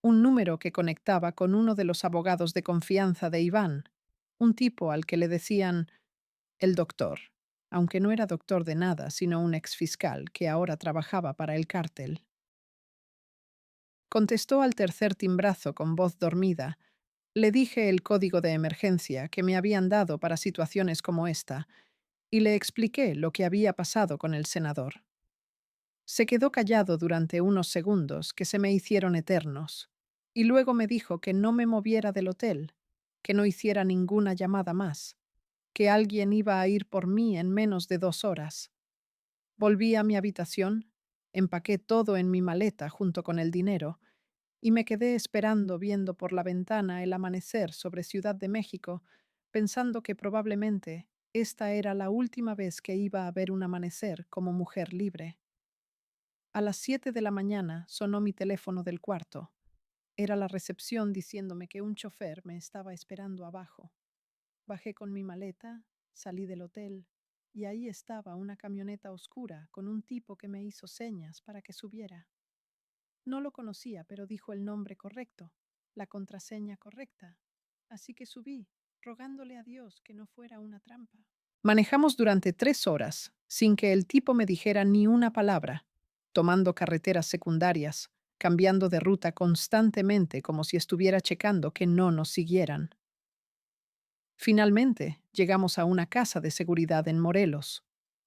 un número que conectaba con uno de los abogados de confianza de Iván, un tipo al que le decían el doctor, aunque no era doctor de nada, sino un exfiscal que ahora trabajaba para el cártel. Contestó al tercer timbrazo con voz dormida. Le dije el código de emergencia que me habían dado para situaciones como esta, y le expliqué lo que había pasado con el senador. Se quedó callado durante unos segundos que se me hicieron eternos, y luego me dijo que no me moviera del hotel, que no hiciera ninguna llamada más, que alguien iba a ir por mí en menos de 2 horas. Volví a mi habitación, empaqué todo en mi maleta junto con el dinero, y me quedé esperando viendo por la ventana el amanecer sobre Ciudad de México, pensando que probablemente esta era la última vez que iba a ver un amanecer como mujer libre. A las 7 de la mañana sonó mi teléfono del cuarto. Era la recepción diciéndome que un chofer me estaba esperando abajo. Bajé con mi maleta, salí del hotel, y ahí estaba una camioneta oscura con un tipo que me hizo señas para que subiera. No lo conocía, pero dijo el nombre correcto, la contraseña correcta. Así que subí, rogándole a Dios que no fuera una trampa. Manejamos durante 3 horas, sin que el tipo me dijera ni una palabra, tomando carreteras secundarias, cambiando de ruta constantemente como si estuviera checando que no nos siguieran. Finalmente, llegamos a una casa de seguridad en Morelos,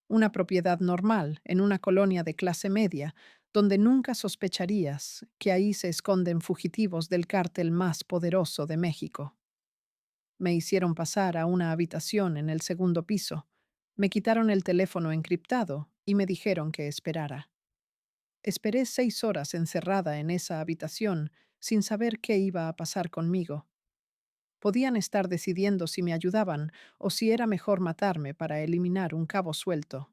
una propiedad normal en una colonia de clase media, donde nunca sospecharías que ahí se esconden fugitivos del cártel más poderoso de México. Me hicieron pasar a una habitación en el segundo piso, me quitaron el teléfono encriptado y me dijeron que esperara. Esperé 6 horas encerrada en esa habitación sin saber qué iba a pasar conmigo. Podían estar decidiendo si me ayudaban o si era mejor matarme para eliminar un cabo suelto.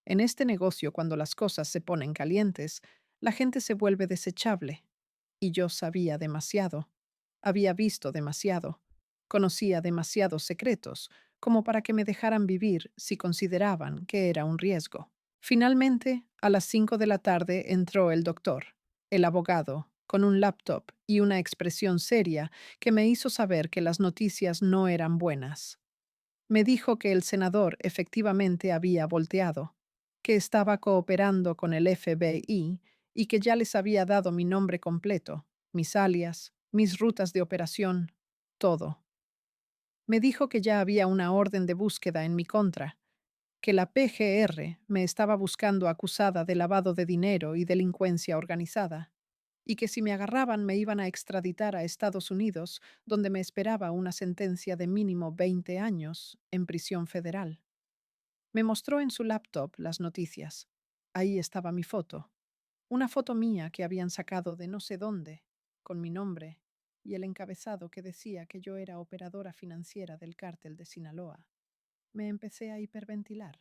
En este negocio, cuando las cosas se ponen calientes, la gente se vuelve desechable. Y yo sabía demasiado. Había visto demasiado. Conocía demasiados secretos como para que me dejaran vivir si consideraban que era un riesgo. Finalmente, a las 5 de la tarde entró el doctor, el abogado, con un laptop y una expresión seria que me hizo saber que las noticias no eran buenas. Me dijo que el senador efectivamente había volteado, que estaba cooperando con el FBI y que ya les había dado mi nombre completo, mis alias, mis rutas de operación, todo. Me dijo que ya había una orden de búsqueda en mi contra, que la PGR me estaba buscando acusada de lavado de dinero y delincuencia organizada, y que si me agarraban me iban a extraditar a Estados Unidos, donde me esperaba una sentencia de mínimo 20 años en prisión federal. Me mostró en su laptop las noticias. Ahí estaba mi foto, una foto mía que habían sacado de no sé dónde, con mi nombre, y el encabezado que decía que yo era operadora financiera del cártel de Sinaloa. Me empecé a hiperventilar.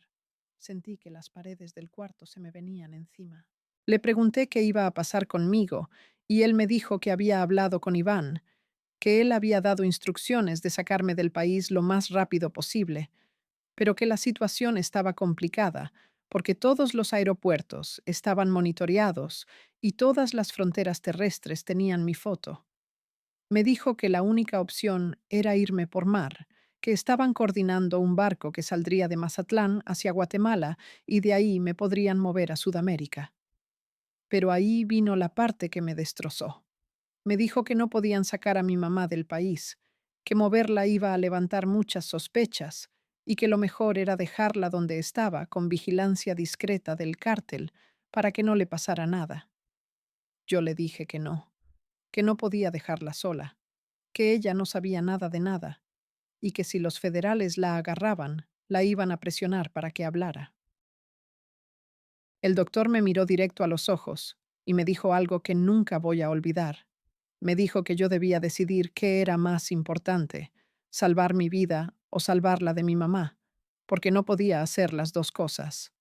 Sentí que las paredes del cuarto se me venían encima. Le pregunté qué iba a pasar conmigo, y él me dijo que había hablado con Iván, que él había dado instrucciones de sacarme del país lo más rápido posible, pero que la situación estaba complicada, porque todos los aeropuertos estaban monitoreados y todas las fronteras terrestres tenían mi foto. Me dijo que la única opción era irme por mar, que estaban coordinando un barco que saldría de Mazatlán hacia Guatemala y de ahí me podrían mover a Sudamérica. Pero ahí vino la parte que me destrozó. Me dijo que no podían sacar a mi mamá del país, que moverla iba a levantar muchas sospechas y que lo mejor era dejarla donde estaba con vigilancia discreta del cártel para que no le pasara nada. Yo le dije que no podía dejarla sola, que ella no sabía nada de nada y que si los federales la agarraban, la iban a presionar para que hablara. El doctor me miró directo a los ojos y me dijo algo que nunca voy a olvidar. Me dijo que yo debía decidir qué era más importante, salvar mi vida o salvar la de mi mamá, porque no podía hacer las dos cosas.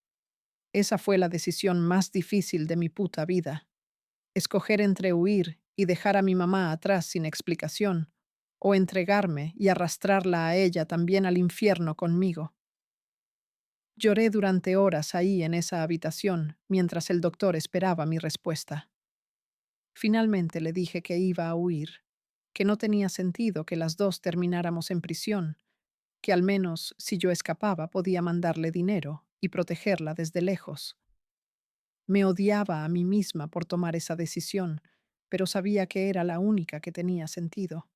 Esa fue la decisión más difícil de mi puta vida. Escoger entre huir y dejar a mi mamá atrás sin explicación, o entregarme y arrastrarla a ella también al infierno conmigo. Lloré durante horas ahí en esa habitación mientras el doctor esperaba mi respuesta. Finalmente le dije que iba a huir, que no tenía sentido que las dos termináramos en prisión, que al menos si yo escapaba podía mandarle dinero y protegerla desde lejos. Me odiaba a mí misma por tomar esa decisión, pero sabía que era la única que tenía sentido.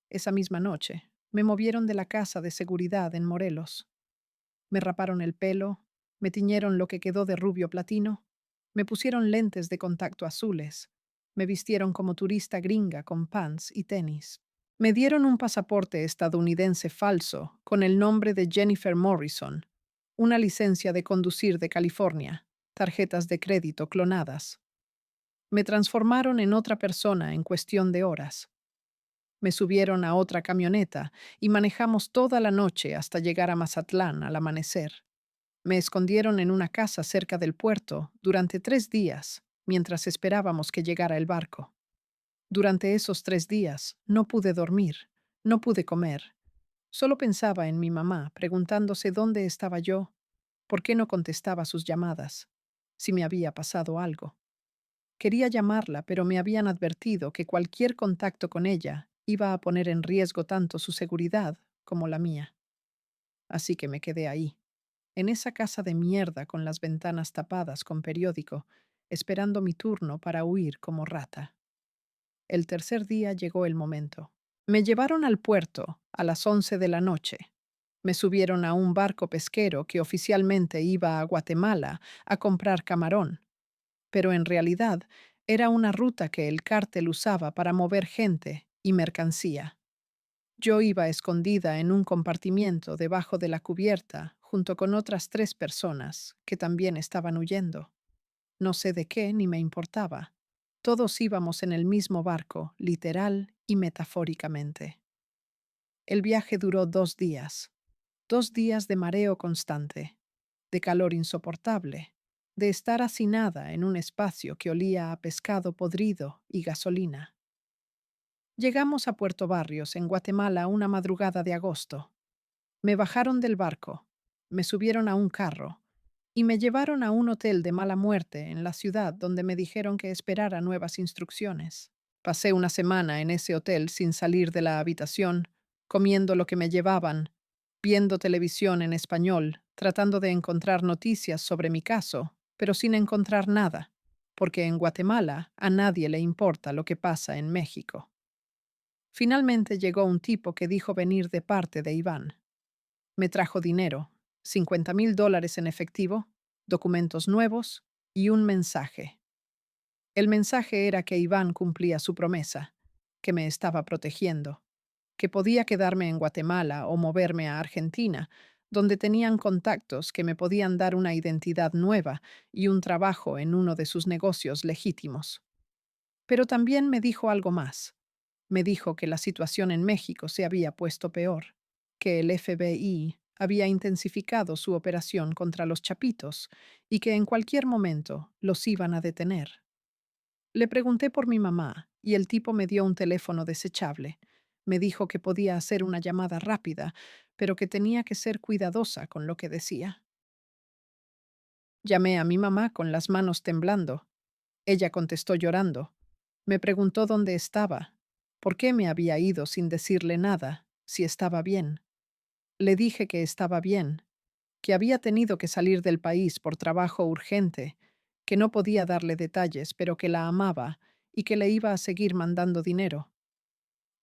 Esa misma noche, me movieron de la casa de seguridad en Morelos. Me raparon el pelo, me tiñeron lo que quedó de rubio platino, me pusieron lentes de contacto azules, me vistieron como turista gringa con pants y tenis. Me dieron un pasaporte estadounidense falso con el nombre de Jennifer Morrison, una licencia de conducir de California, tarjetas de crédito clonadas. Me transformaron en otra persona en cuestión de horas. Me subieron a otra camioneta y manejamos toda la noche hasta llegar a Mazatlán al amanecer. Me escondieron en una casa cerca del puerto durante 3 días, mientras esperábamos que llegara el barco. Durante esos 3 días no pude dormir, no pude comer. Solo pensaba en mi mamá, preguntándose dónde estaba yo, por qué no contestaba sus llamadas, si me había pasado algo. Quería llamarla, pero me habían advertido que cualquier contacto con ella iba a poner en riesgo tanto su seguridad como la mía. Así que me quedé ahí, en esa casa de mierda con las ventanas tapadas con periódico, esperando mi turno para huir como rata. El tercer día llegó el momento. Me llevaron al puerto a las 11 de la noche. Me subieron a un barco pesquero que oficialmente iba a Guatemala a comprar camarón, pero en realidad era una ruta que el cártel usaba para mover gente y mercancía. Yo iba escondida en un compartimiento debajo de la cubierta junto con otras 3 personas que también estaban huyendo. No sé de qué ni me importaba. Todos íbamos en el mismo barco, literal y metafóricamente. El viaje duró 2 días. 2 días de mareo constante, de calor insoportable, de estar hacinada en un espacio que olía a pescado podrido y gasolina. Llegamos a Puerto Barrios, en Guatemala, una madrugada de agosto. Me bajaron del barco, me subieron a un carro y me llevaron a un hotel de mala muerte en la ciudad donde me dijeron que esperara nuevas instrucciones. Pasé una semana en ese hotel sin salir de la habitación, comiendo lo que me llevaban, viendo televisión en español, tratando de encontrar noticias sobre mi caso, pero sin encontrar nada, porque en Guatemala a nadie le importa lo que pasa en México. Finalmente llegó un tipo que dijo venir de parte de Iván. Me trajo dinero, $50,000 en efectivo, documentos nuevos y un mensaje. El mensaje era que Iván cumplía su promesa, que me estaba protegiendo, que podía quedarme en Guatemala o moverme a Argentina, donde tenían contactos que me podían dar una identidad nueva y un trabajo en uno de sus negocios legítimos. Pero también me dijo algo más. Me dijo que la situación en México se había puesto peor, que el FBI había intensificado su operación contra los chapitos y que en cualquier momento los iban a detener. Le pregunté por mi mamá y el tipo me dio un teléfono desechable. Me dijo que podía hacer una llamada rápida, pero que tenía que ser cuidadosa con lo que decía. Llamé a mi mamá con las manos temblando. Ella contestó llorando. Me preguntó dónde estaba, por qué me había ido sin decirle nada, si estaba bien. Le dije que estaba bien, que había tenido que salir del país por trabajo urgente, que no podía darle detalles, pero que la amaba y que le iba a seguir mandando dinero.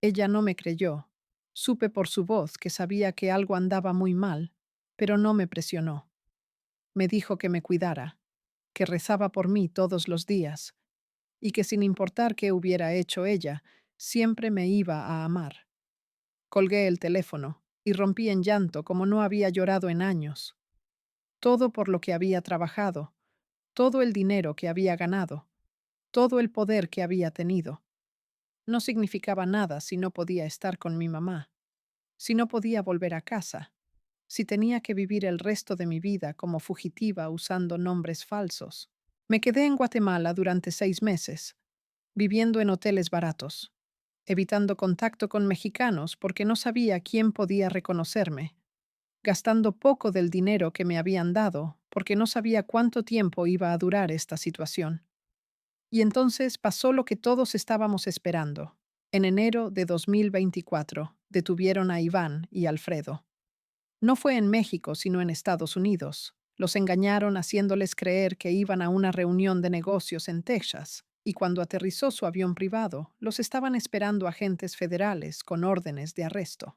Ella no me creyó. Supe por su voz que sabía que algo andaba muy mal, pero no me presionó. Me dijo que me cuidara, que rezaba por mí todos los días y que sin importar qué hubiera hecho ella, siempre me iba a amar. Colgué el teléfono y rompí en llanto como no había llorado en años. Todo por lo que había trabajado, todo el dinero que había ganado, todo el poder que había tenido. No significaba nada si no podía estar con mi mamá, si no podía volver a casa, si tenía que vivir el resto de mi vida como fugitiva usando nombres falsos. Me quedé en Guatemala durante 6 meses, viviendo en hoteles baratos, evitando contacto con mexicanos porque no sabía quién podía reconocerme, gastando poco del dinero que me habían dado porque no sabía cuánto tiempo iba a durar esta situación. Y entonces pasó lo que todos estábamos esperando. En enero de 2024 detuvieron a Iván y Alfredo. No fue en México, sino en Estados Unidos. Los engañaron haciéndoles creer que iban a una reunión de negocios en Texas, y cuando aterrizó su avión privado, los estaban esperando agentes federales con órdenes de arresto.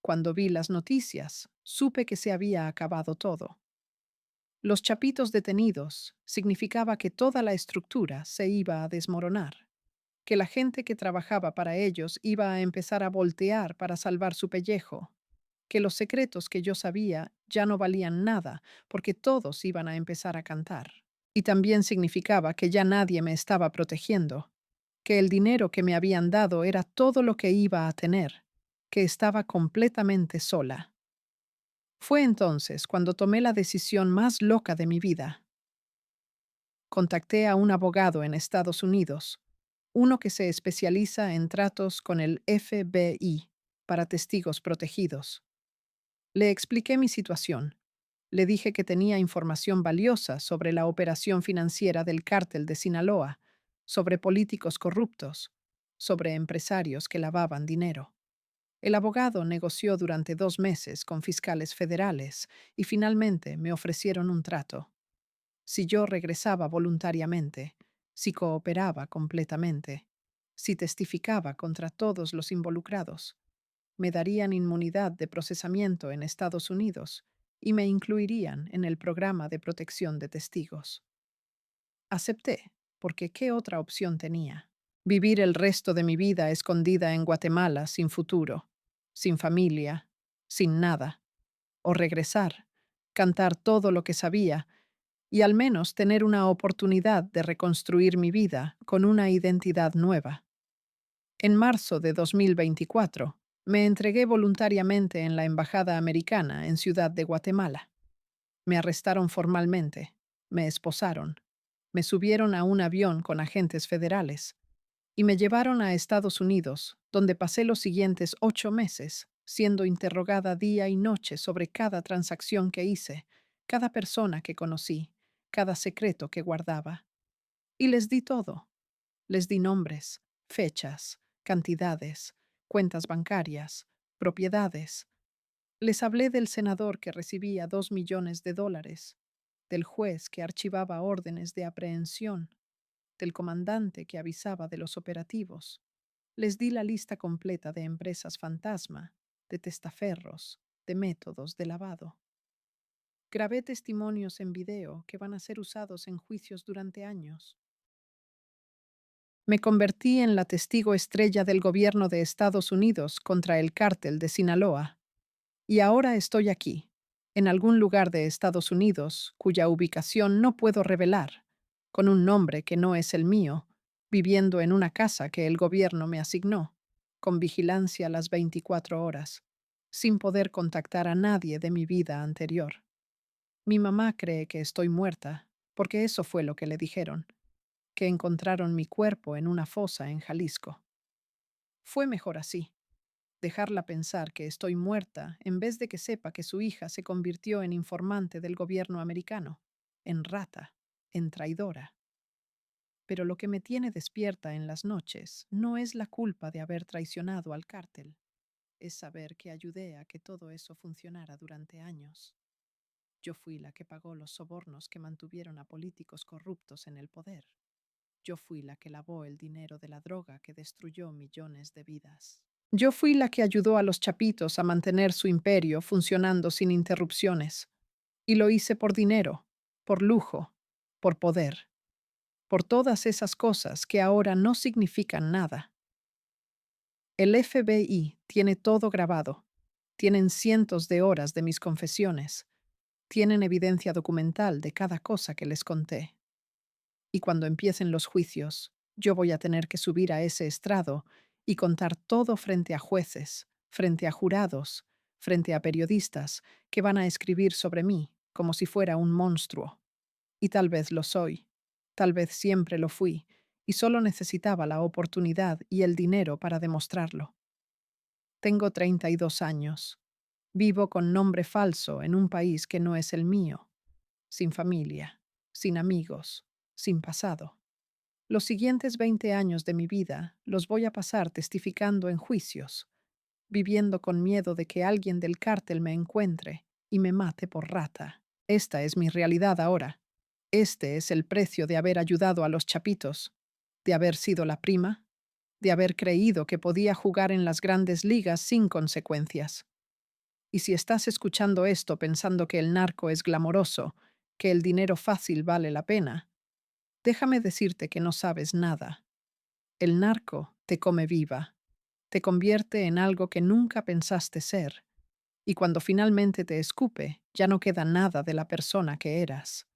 Cuando vi las noticias, supe que se había acabado todo. Los chapitos detenidos significaba que toda la estructura se iba a desmoronar, que la gente que trabajaba para ellos iba a empezar a voltear para salvar su pellejo, que los secretos que yo sabía ya no valían nada porque todos iban a empezar a cantar. Y también significaba que ya nadie me estaba protegiendo, que el dinero que me habían dado era todo lo que iba a tener, que estaba completamente sola. Fue entonces cuando tomé la decisión más loca de mi vida. Contacté a un abogado en Estados Unidos, uno que se especializa en tratos con el FBI para testigos protegidos. Le expliqué mi situación. Le dije que tenía información valiosa sobre la operación financiera del cártel de Sinaloa, sobre políticos corruptos, sobre empresarios que lavaban dinero. El abogado negoció durante 2 meses con fiscales federales y finalmente me ofrecieron un trato. Si yo regresaba voluntariamente, si cooperaba completamente, si testificaba contra todos los involucrados, me darían inmunidad de procesamiento en Estados Unidos y me incluirían en el programa de protección de testigos. Acepté, porque ¿qué otra opción tenía? Vivir el resto de mi vida escondida en Guatemala sin futuro, sin familia, sin nada, o regresar, cantar todo lo que sabía y al menos tener una oportunidad de reconstruir mi vida con una identidad nueva. En marzo de 2024, me entregué voluntariamente en la Embajada Americana en Ciudad de Guatemala. Me arrestaron formalmente, me esposaron, me subieron a un avión con agentes federales y me llevaron a Estados Unidos, donde pasé los siguientes 8 meses, siendo interrogada día y noche sobre cada transacción que hice, cada persona que conocí, cada secreto que guardaba. Y les di todo. Les di nombres, fechas, cantidades, cuentas bancarias, propiedades. Les hablé del senador que recibía $2 millones, del juez que archivaba órdenes de aprehensión, del comandante que avisaba de los operativos. Les di la lista completa de empresas fantasma, de testaferros, de métodos de lavado. Grabé testimonios en video que van a ser usados en juicios durante años. Me convertí en la testigo estrella del gobierno de Estados Unidos contra el cártel de Sinaloa. Y ahora estoy aquí, en algún lugar de Estados Unidos cuya ubicación no puedo revelar, con un nombre que no es el mío, viviendo en una casa que el gobierno me asignó, con vigilancia las 24 horas, sin poder contactar a nadie de mi vida anterior. Mi mamá cree que estoy muerta, porque eso fue lo que le dijeron, que encontraron mi cuerpo en una fosa en Jalisco. Fue mejor así, dejarla pensar que estoy muerta en vez de que sepa que su hija se convirtió en informante del gobierno americano, en rata, en traidora. Pero lo que me tiene despierta en las noches no es la culpa de haber traicionado al cártel, es saber que ayudé a que todo eso funcionara durante años. Yo fui la que pagó los sobornos que mantuvieron a políticos corruptos en el poder. Yo fui la que lavó el dinero de la droga que destruyó millones de vidas. Yo fui la que ayudó a los chapitos a mantener su imperio funcionando sin interrupciones. Y lo hice por dinero, por lujo, por poder, por todas esas cosas que ahora no significan nada. El FBI tiene todo grabado. Tienen cientos de horas de mis confesiones. Tienen evidencia documental de cada cosa que les conté. Y cuando empiecen los juicios, yo voy a tener que subir a ese estrado y contar todo frente a jueces, frente a jurados, frente a periodistas que van a escribir sobre mí como si fuera un monstruo. Y tal vez lo soy, tal vez siempre lo fui, y solo necesitaba la oportunidad y el dinero para demostrarlo. Tengo 32 años. Vivo con nombre falso en un país que no es el mío, sin familia, sin amigos, sin pasado. Los siguientes 20 años de mi vida los voy a pasar testificando en juicios, viviendo con miedo de que alguien del cártel me encuentre y me mate por rata. Esta es mi realidad ahora. Este es el precio de haber ayudado a los chapitos, de haber sido la prima, de haber creído que podía jugar en las grandes ligas sin consecuencias. Y si estás escuchando esto pensando que el narco es glamoroso, que el dinero fácil vale la pena, déjame decirte que no sabes nada. El narco te come viva, te convierte en algo que nunca pensaste ser, y cuando finalmente te escupe, ya no queda nada de la persona que eras.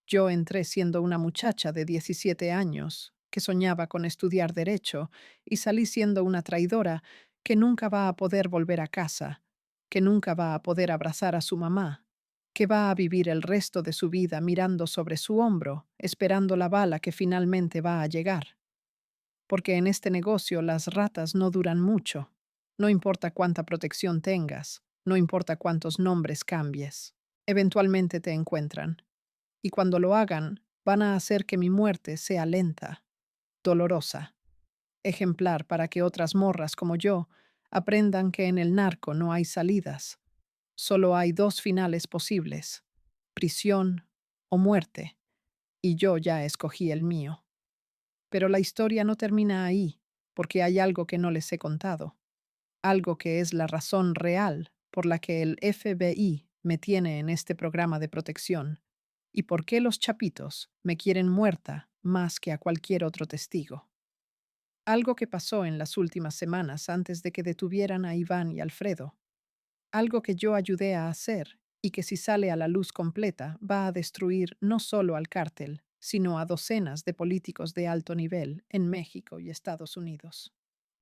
Yo entré siendo una muchacha de 17 años, que soñaba con estudiar derecho, y salí siendo una traidora que nunca va a poder volver a casa, que nunca va a poder abrazar a su mamá, que va a vivir el resto de su vida mirando sobre su hombro, esperando la bala que finalmente va a llegar. porque en este negocio las ratas no duran mucho. No importa cuánta protección tengas, no importa cuántos nombres cambies. Eventualmente te encuentran. Y cuando lo hagan, van a hacer que mi muerte sea lenta, dolorosa, ejemplar para que otras morras como yo aprendan que en el narco no hay salidas. Solo hay dos finales posibles, prisión o muerte, y yo ya escogí el mío. Pero la historia no termina ahí, porque hay algo que no les he contado, algo que es la razón real por la que el FBI me tiene en este programa de protección, y por qué los chapitos me quieren muerta más que a cualquier otro testigo. Algo que pasó en las últimas semanas antes de que detuvieran a Iván y Alfredo. Algo que yo ayudé a hacer y que si sale a la luz completa va a destruir no solo al cártel, sino a docenas de políticos de alto nivel en México y Estados Unidos.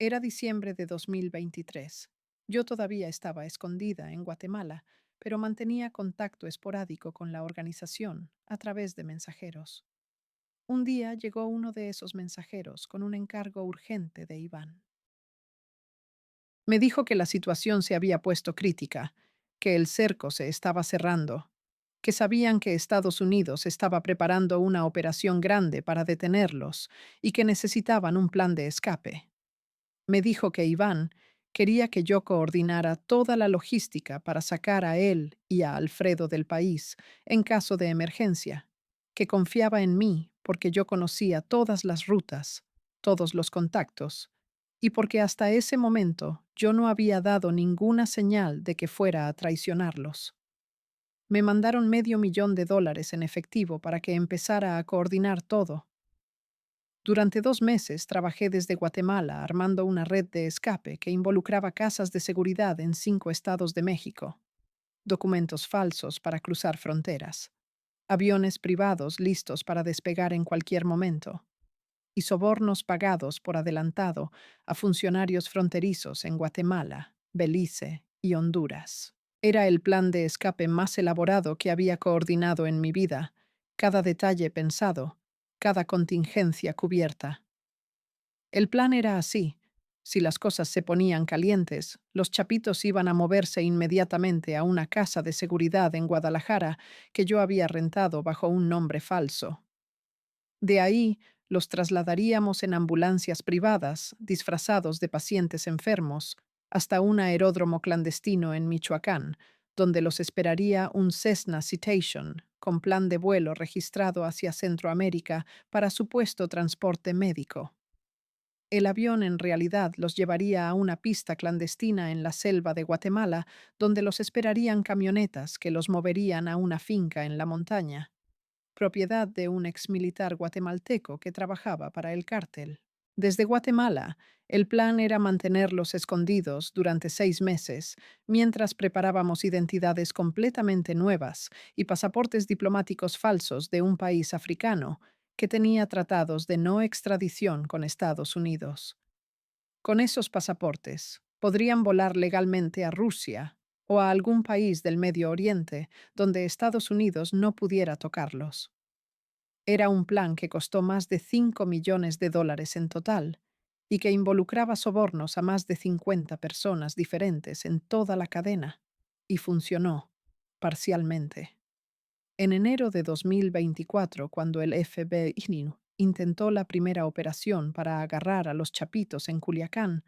Era diciembre de 2023. Yo todavía estaba escondida en Guatemala, pero mantenía contacto esporádico con la organización a través de mensajeros. Un día llegó uno de esos mensajeros con un encargo urgente de Iván. Me dijo que la situación se había puesto crítica, que el cerco se estaba cerrando, que sabían que Estados Unidos estaba preparando una operación grande para detenerlos y que necesitaban un plan de escape. Me dijo que Iván quería que yo coordinara toda la logística para sacar a él y a Alfredo del país en caso de emergencia, que confiaba en mí porque yo conocía todas las rutas, todos los contactos, y porque hasta ese momento yo no había dado ninguna señal de que fuera a traicionarlos. Me mandaron $500,000 en efectivo para que empezara a coordinar todo. Durante 2 meses trabajé desde Guatemala armando una red de escape que involucraba casas de seguridad en 5 estados de México, documentos falsos para cruzar fronteras, aviones privados listos para despegar en cualquier momento, y sobornos pagados por adelantado a funcionarios fronterizos en Guatemala, Belice y Honduras. Era el plan de escape más elaborado que había coordinado en mi vida, cada detalle pensado, cada contingencia cubierta. El plan era así. Si las cosas se ponían calientes, los chapitos iban a moverse inmediatamente a una casa de seguridad en Guadalajara que yo había rentado bajo un nombre falso. De ahí los trasladaríamos en ambulancias privadas, disfrazados de pacientes enfermos, hasta un aeródromo clandestino en Michoacán, donde los esperaría un Cessna Citation, con plan de vuelo registrado hacia Centroamérica para supuesto transporte médico. El avión en realidad los llevaría a una pista clandestina en la selva de Guatemala, donde los esperarían camionetas que los moverían a una finca en la montaña, propiedad de un exmilitar guatemalteco que trabajaba para el cártel. Desde Guatemala, el plan era mantenerlos escondidos durante 6 meses, mientras preparábamos identidades completamente nuevas y pasaportes diplomáticos falsos de un país africano que tenía tratados de no extradición con Estados Unidos. Con esos pasaportes, podrían volar legalmente a Rusia o a algún país del Medio Oriente donde Estados Unidos no pudiera tocarlos. Era un plan que costó más de $5 millones en total y que involucraba sobornos a más de 50 personas diferentes en toda la cadena, y funcionó, parcialmente. En enero de 2024, cuando el FBI intentó la primera operación para agarrar a los chapitos en Culiacán,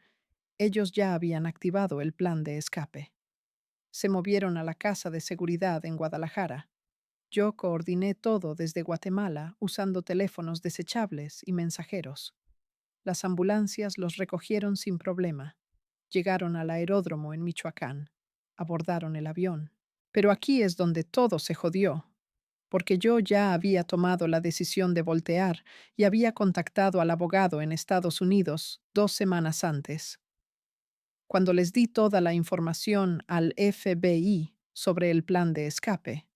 ellos ya habían activado el plan de escape. Se movieron a la casa de seguridad en Guadalajara. Yo coordiné todo desde Guatemala usando teléfonos desechables y mensajeros. Las ambulancias los recogieron sin problema. Llegaron al aeródromo en Michoacán. Abordaron el avión. Pero aquí es donde todo se jodió, porque yo ya había tomado la decisión de voltear y había contactado al abogado en Estados Unidos 2 semanas antes. Cuando les di toda la información al FBI sobre el plan de escape,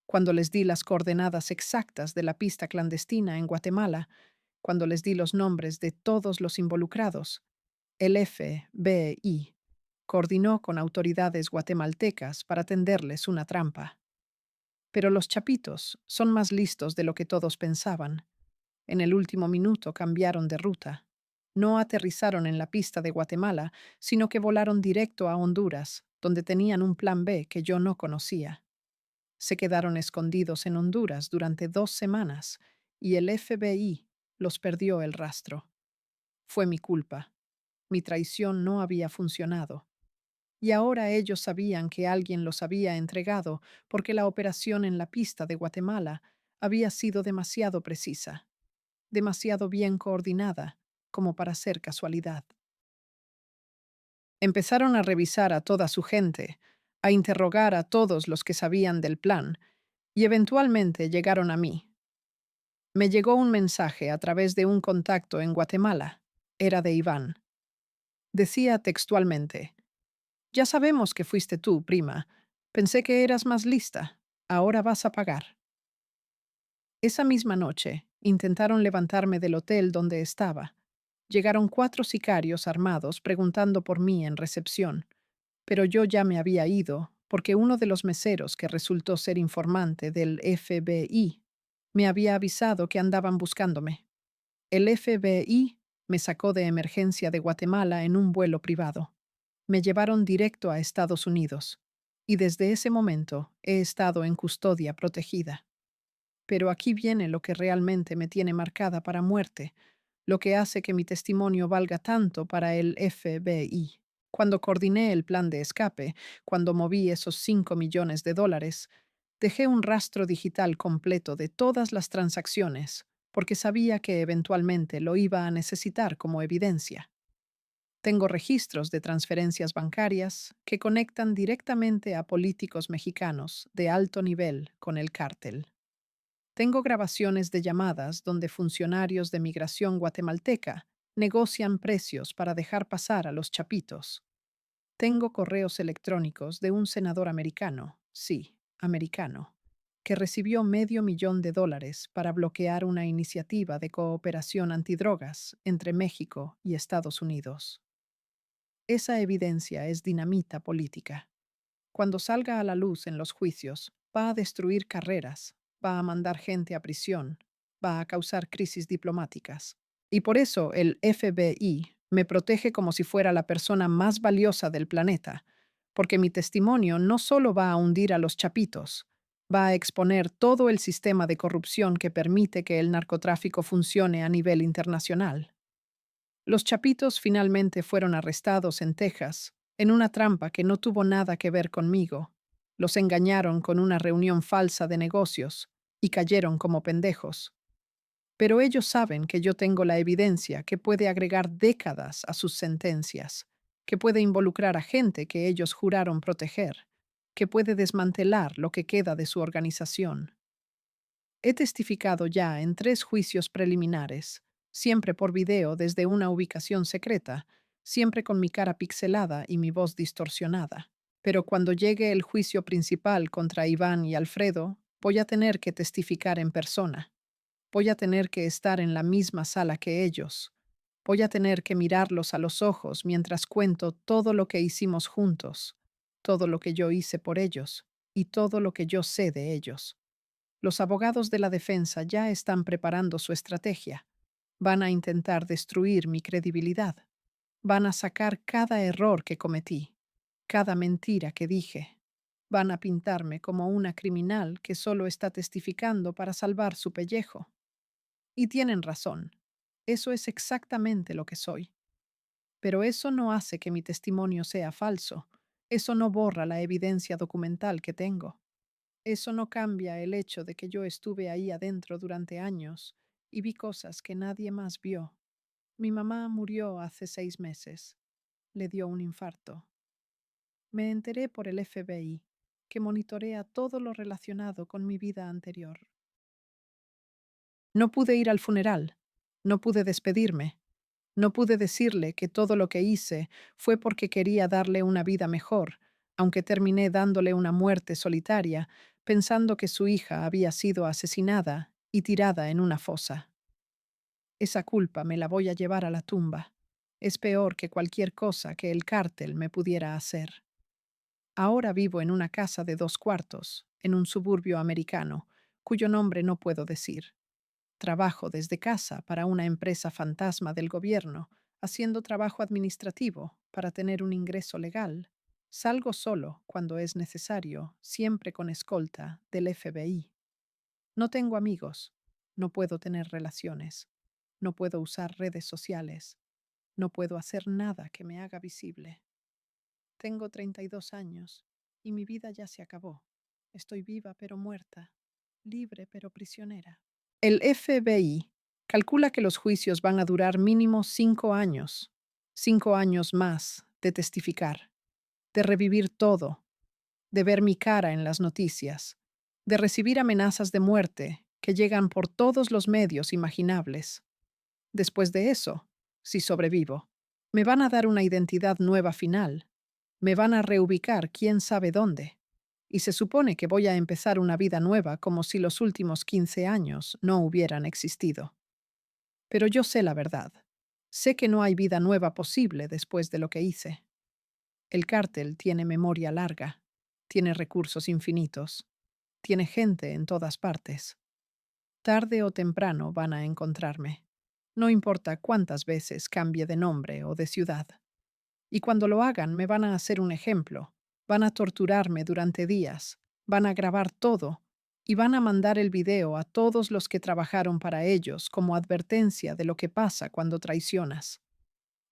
cuando les di las coordenadas exactas de la pista clandestina en Guatemala, cuando les di los nombres de todos los involucrados, el FBI coordinó con autoridades guatemaltecas para tenderles una trampa. Pero los chapitos son más listos de lo que todos pensaban. En el último minuto cambiaron de ruta. No aterrizaron en la pista de Guatemala, sino que volaron directo a Honduras, donde tenían un plan B que yo no conocía. Se quedaron escondidos en Honduras durante 2 semanas y el FBI los perdió el rastro. Fue mi culpa. Mi traición no había funcionado. Y ahora ellos sabían que alguien los había entregado porque la operación en la pista de Guatemala había sido demasiado precisa, demasiado bien coordinada como para ser casualidad. Empezaron a revisar a toda su gente, a interrogar a todos los que sabían del plan, y eventualmente llegaron a mí. Me llegó un mensaje a través de un contacto en Guatemala. Era de Iván. Decía textualmente: ya sabemos que fuiste tú, prima. Pensé que eras más lista. Ahora vas a pagar. Esa misma noche, intentaron levantarme del hotel donde estaba. Llegaron 4 sicarios armados preguntando por mí en recepción, pero yo ya me había ido porque uno de los meseros que resultó ser informante del FBI me había avisado que andaban buscándome. El FBI me sacó de emergencia de Guatemala en un vuelo privado. Me llevaron directo a Estados Unidos, y desde ese momento he estado en custodia protegida. Pero aquí viene lo que realmente me tiene marcada para muerte, lo que hace que mi testimonio valga tanto para el FBI. Cuando coordiné el plan de escape, cuando moví esos $5 millones, dejé un rastro digital completo de todas las transacciones, porque sabía que eventualmente lo iba a necesitar como evidencia. Tengo registros de transferencias bancarias que conectan directamente a políticos mexicanos de alto nivel con el cártel. Tengo grabaciones de llamadas donde funcionarios de migración guatemalteca negocian precios para dejar pasar a los chapitos. Tengo correos electrónicos de un senador americano, sí, americano, que recibió $500,000 para bloquear una iniciativa de cooperación antidrogas entre México y Estados Unidos. Esa evidencia es dinamita política. Cuando salga a la luz en los juicios, va a destruir carreras, va a mandar gente a prisión, va a causar crisis diplomáticas. Y por eso el FBI me protege como si fuera la persona más valiosa del planeta, porque mi testimonio no solo va a hundir a los chapitos, va a exponer todo el sistema de corrupción que permite que el narcotráfico funcione a nivel internacional. Los chapitos finalmente fueron arrestados en Texas, en una trampa que no tuvo nada que ver conmigo. Los engañaron con una reunión falsa de negocios y cayeron como pendejos. Pero ellos saben que yo tengo la evidencia que puede agregar décadas a sus sentencias, que puede involucrar a gente que ellos juraron proteger, que puede desmantelar lo que queda de su organización. He testificado ya en 3 juicios preliminares, siempre por video desde una ubicación secreta, siempre con mi cara pixelada y mi voz distorsionada. Pero cuando llegue el juicio principal contra Iván y Alfredo, voy a tener que testificar en persona. Voy a tener que estar en la misma sala que ellos. Voy a tener que mirarlos a los ojos mientras cuento todo lo que hicimos juntos, todo lo que yo hice por ellos y todo lo que yo sé de ellos. Los abogados de la defensa ya están preparando su estrategia. Van a intentar destruir mi credibilidad. Van a sacar cada error que cometí, cada mentira que dije. Van a pintarme como una criminal que solo está testificando para salvar su pellejo. Y tienen razón. Eso es exactamente lo que soy. Pero eso no hace que mi testimonio sea falso. Eso no borra la evidencia documental que tengo. Eso no cambia el hecho de que yo estuve ahí adentro durante años y vi cosas que nadie más vio. Mi mamá murió hace 6 meses. Le dio un infarto. Me enteré por el FBI, que monitorea todo lo relacionado con mi vida anterior. No pude ir al funeral. No pude despedirme. No pude decirle que todo lo que hice fue porque quería darle una vida mejor, aunque terminé dándole una muerte solitaria, pensando que su hija había sido asesinada y tirada en una fosa. Esa culpa me la voy a llevar a la tumba. Es peor que cualquier cosa que el cártel me pudiera hacer. Ahora vivo en una casa de 2 cuartos, en un suburbio americano, cuyo nombre no puedo decir. Trabajo desde casa para una empresa fantasma del gobierno, haciendo trabajo administrativo para tener un ingreso legal. Salgo solo cuando es necesario, siempre con escolta del FBI. No tengo amigos, no puedo tener relaciones, no puedo usar redes sociales, no puedo hacer nada que me haga visible. Tengo 32 años y mi vida ya se acabó. Estoy viva pero muerta, libre pero prisionera. El FBI calcula que los juicios van a durar mínimo 5 años, 5 años más de testificar, de revivir todo, de ver mi cara en las noticias, de recibir amenazas de muerte que llegan por todos los medios imaginables. Después de eso, si sobrevivo, me van a dar una identidad nueva final, me van a reubicar quién sabe dónde, y se supone que voy a empezar una vida nueva como si los últimos 15 años no hubieran existido. Pero yo sé la verdad. Sé que no hay vida nueva posible después de lo que hice. El cártel tiene memoria larga, tiene recursos infinitos, tiene gente en todas partes. Tarde o temprano van a encontrarme. No importa cuántas veces cambie de nombre o de ciudad. Y cuando lo hagan me van a hacer un ejemplo, van a torturarme durante días, van a grabar todo y van a mandar el video a todos los que trabajaron para ellos como advertencia de lo que pasa cuando traicionas.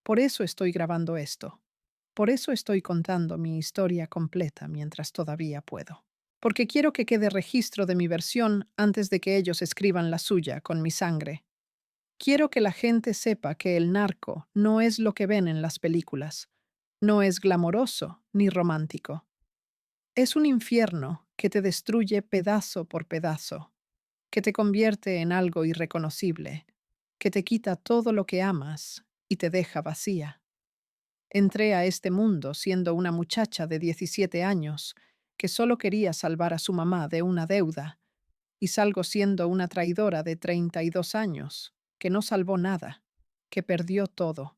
Por eso estoy grabando esto. Por eso estoy contando mi historia completa mientras todavía puedo. Porque quiero que quede registro de mi versión antes de que ellos escriban la suya con mi sangre. Quiero que la gente sepa que el narco no es lo que ven en las películas. No es glamoroso ni romántico. Es un infierno que te destruye pedazo por pedazo, que te convierte en algo irreconocible, que te quita todo lo que amas y te deja vacía. Entré a este mundo siendo una muchacha de 17 años que solo quería salvar a su mamá de una deuda, y salgo siendo una traidora de 32 años, que no salvó nada, que perdió todo,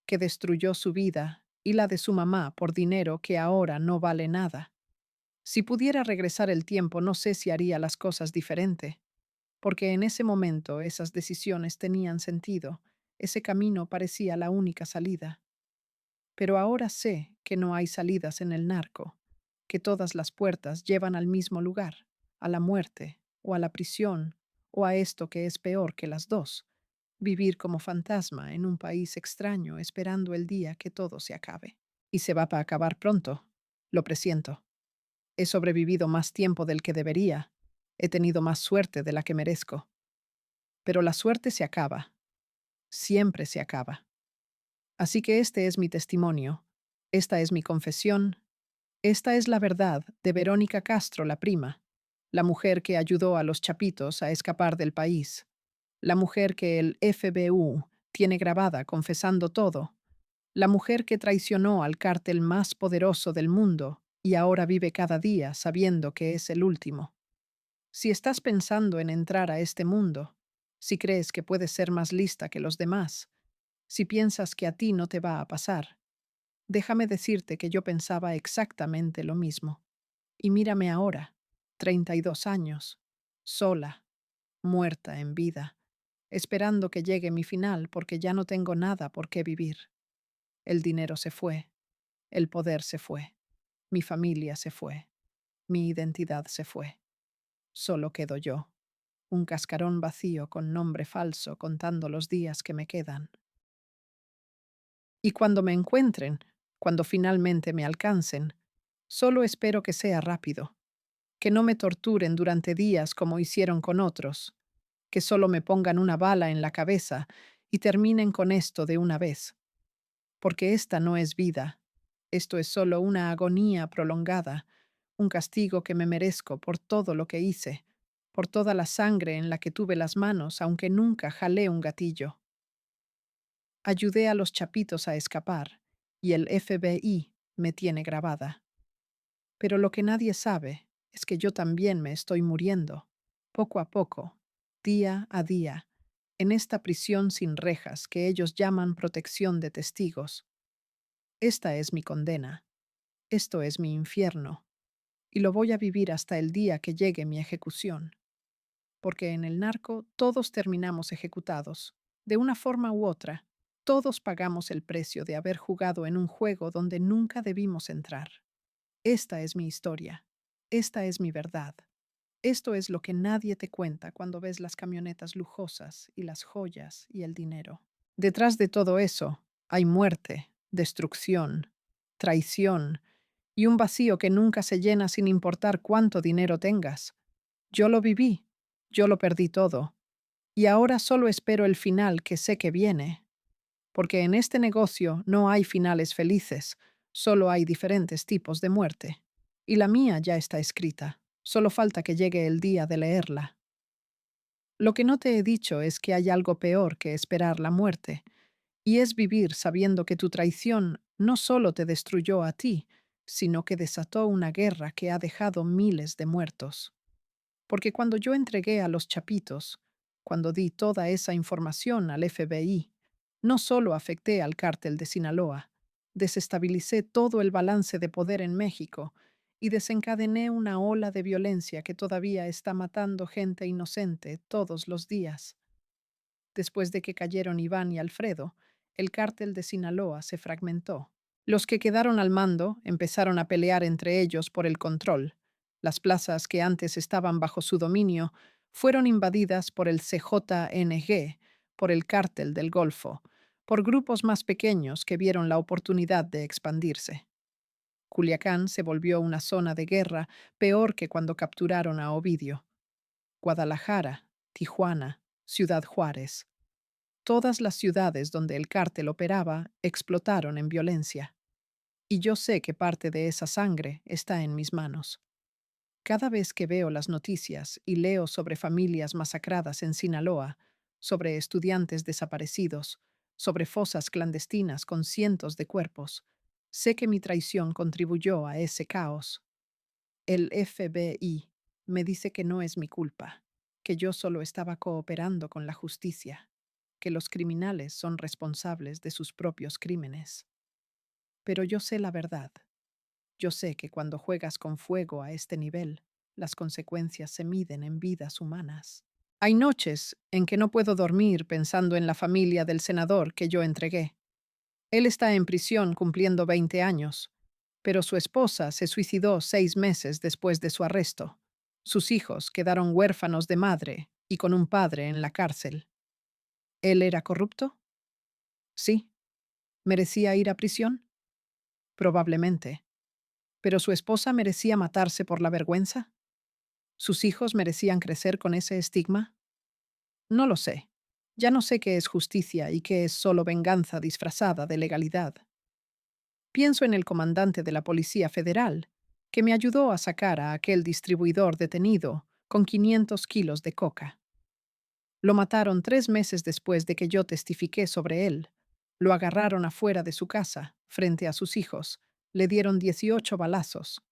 que destruyó su vida y la de su mamá por dinero que ahora no vale nada. Si pudiera regresar el tiempo, no sé si haría las cosas diferente, porque en ese momento esas decisiones tenían sentido, ese camino parecía la única salida. Pero ahora sé que no hay salidas en el narco, que todas las puertas llevan al mismo lugar, a la muerte, o a la prisión, o a esto que es peor que las dos, vivir como fantasma en un país extraño esperando el día que todo se acabe. Y se va a acabar pronto, lo presiento. He sobrevivido más tiempo del que debería, he tenido más suerte de la que merezco. Pero la suerte se acaba, siempre se acaba. Así que este es mi testimonio, esta es mi confesión, esta es la verdad de Verónica Castro, la prima, la mujer que ayudó a los chapitos a escapar del país, la mujer que el FBU tiene grabada confesando todo, la mujer que traicionó al cártel más poderoso del mundo y ahora vive cada día sabiendo que es el último. Si estás pensando en entrar a este mundo, si crees que puedes ser más lista que los demás, si piensas que a ti no te va a pasar, déjame decirte que yo pensaba exactamente lo mismo. Y mírame ahora, 32 años, sola, muerta en vida, esperando que llegue mi final porque ya no tengo nada por qué vivir. El dinero se fue, el poder se fue, mi familia se fue, mi identidad se fue. Solo quedo yo, un cascarón vacío con nombre falso contando los días que me quedan. Y cuando me encuentren, cuando finalmente me alcancen, solo espero que sea rápido, que no me torturen durante días como hicieron con otros, que solo me pongan una bala en la cabeza y terminen con esto de una vez. Porque esta no es vida, esto es solo una agonía prolongada, un castigo que me merezco por todo lo que hice, por toda la sangre en la que tuve las manos, aunque nunca jalé un gatillo. Ayudé a los chapitos a escapar, y el FBI me tiene grabada. Pero lo que nadie sabe es que yo también me estoy muriendo, poco a poco, día a día, en esta prisión sin rejas que ellos llaman protección de testigos. Esta es mi condena, esto es mi infierno, y lo voy a vivir hasta el día que llegue mi ejecución. Porque en el narco todos terminamos ejecutados, de una forma u otra, Todos pagamos el precio de haber jugado en un juego donde nunca debimos entrar. Esta es mi historia. Esta es mi verdad. Esto es lo que nadie te cuenta cuando ves las camionetas lujosas y las joyas y el dinero. Detrás de todo eso hay muerte, destrucción, traición y un vacío que nunca se llena sin importar cuánto dinero tengas. Yo lo viví, yo lo perdí todo, y ahora solo espero el final que sé que viene, porque en este negocio no hay finales felices, solo hay diferentes tipos de muerte. Y la mía ya está escrita, solo falta que llegue el día de leerla. Lo que no te he dicho es que hay algo peor que esperar la muerte, y es vivir sabiendo que tu traición no solo te destruyó a ti, sino que desató una guerra que ha dejado miles de muertos. Porque cuando yo entregué a los chapitos, cuando di toda esa información al FBI, no solo afecté al cártel de Sinaloa, desestabilicé todo el balance de poder en México y desencadené una ola de violencia que todavía está matando gente inocente todos los días. Después de que cayeron Iván y Alfredo, el cártel de Sinaloa se fragmentó. Los que quedaron al mando empezaron a pelear entre ellos por el control. Las plazas que antes estaban bajo su dominio fueron invadidas por el CJNG, por el cártel del Golfo, por grupos más pequeños que vieron la oportunidad de expandirse. Culiacán se volvió una zona de guerra peor que cuando capturaron a Ovidio. Guadalajara, Tijuana, Ciudad Juárez. Todas las ciudades donde el cártel operaba explotaron en violencia. Y yo sé que parte de esa sangre está en mis manos. Cada vez que veo las noticias y leo sobre familias masacradas en Sinaloa, sobre estudiantes desaparecidos, sobre fosas clandestinas con cientos de cuerpos, sé que mi traición contribuyó a ese caos. El FBI me dice que no es mi culpa, que yo solo estaba cooperando con la justicia, que los criminales son responsables de sus propios crímenes. Pero yo sé la verdad. Yo sé que cuando juegas con fuego a este nivel, las consecuencias se miden en vidas humanas. Hay noches en que no puedo dormir pensando en la familia del senador que yo entregué. Él está en prisión cumpliendo 20 años, pero su esposa se suicidó 6 meses después de su arresto. Sus hijos quedaron huérfanos de madre y con un padre en la cárcel. ¿Él era corrupto? Sí. ¿Merecía ir a prisión? Probablemente. ¿Pero su esposa merecía matarse por la vergüenza? ¿Sus hijos merecían crecer con ese estigma? No lo sé. Ya no sé qué es justicia y qué es solo venganza disfrazada de legalidad. Pienso en el comandante de la Policía Federal, que me ayudó a sacar a aquel distribuidor detenido con 500 kilos de coca. Lo mataron 3 meses después de que yo testifiqué sobre él. Lo agarraron afuera de su casa, frente a sus hijos. Le dieron 18 balazos.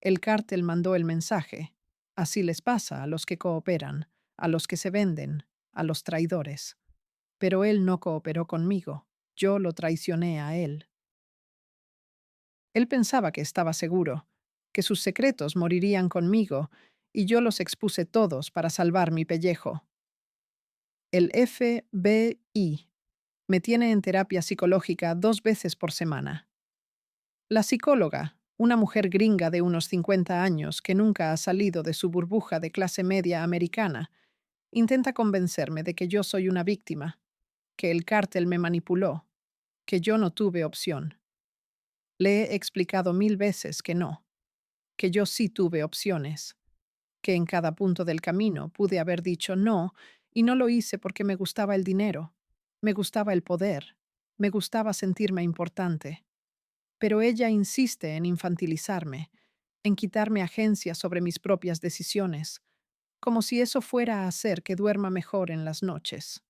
El cártel mandó el mensaje. Así les pasa a los que cooperan, a los que se venden, a los traidores. Pero él no cooperó conmigo. Yo lo traicioné a él. Él pensaba que estaba seguro, que sus secretos morirían conmigo, y yo los expuse todos para salvar mi pellejo. El FBI me tiene en terapia psicológica 2 veces por semana. La psicóloga, una mujer gringa de unos 50 años que nunca ha salido de su burbuja de clase media americana, intenta convencerme de que yo soy una víctima, que el cártel me manipuló, que yo no tuve opción. Le he explicado 1000 veces que no, que yo sí tuve opciones, que en cada punto del camino pude haber dicho no, y no lo hice porque me gustaba el dinero, me gustaba el poder, me gustaba sentirme importante. Pero ella insiste en infantilizarme, en quitarme agencia sobre mis propias decisiones, como si eso fuera a hacer que duerma mejor en las noches.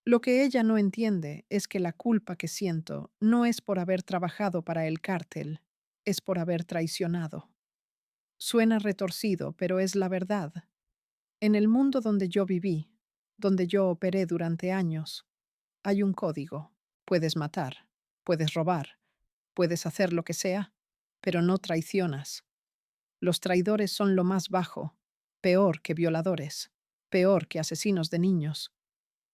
Lo que ella no entiende es que la culpa que siento no es por haber trabajado para el cártel, es por haber traicionado. Suena retorcido, pero es la verdad. En el mundo donde yo viví, donde yo operé durante años, hay un código. Puedes matar, puedes robar, puedes hacer lo que sea, pero no traicionas. Los traidores son lo más bajo, peor que violadores, peor que asesinos de niños.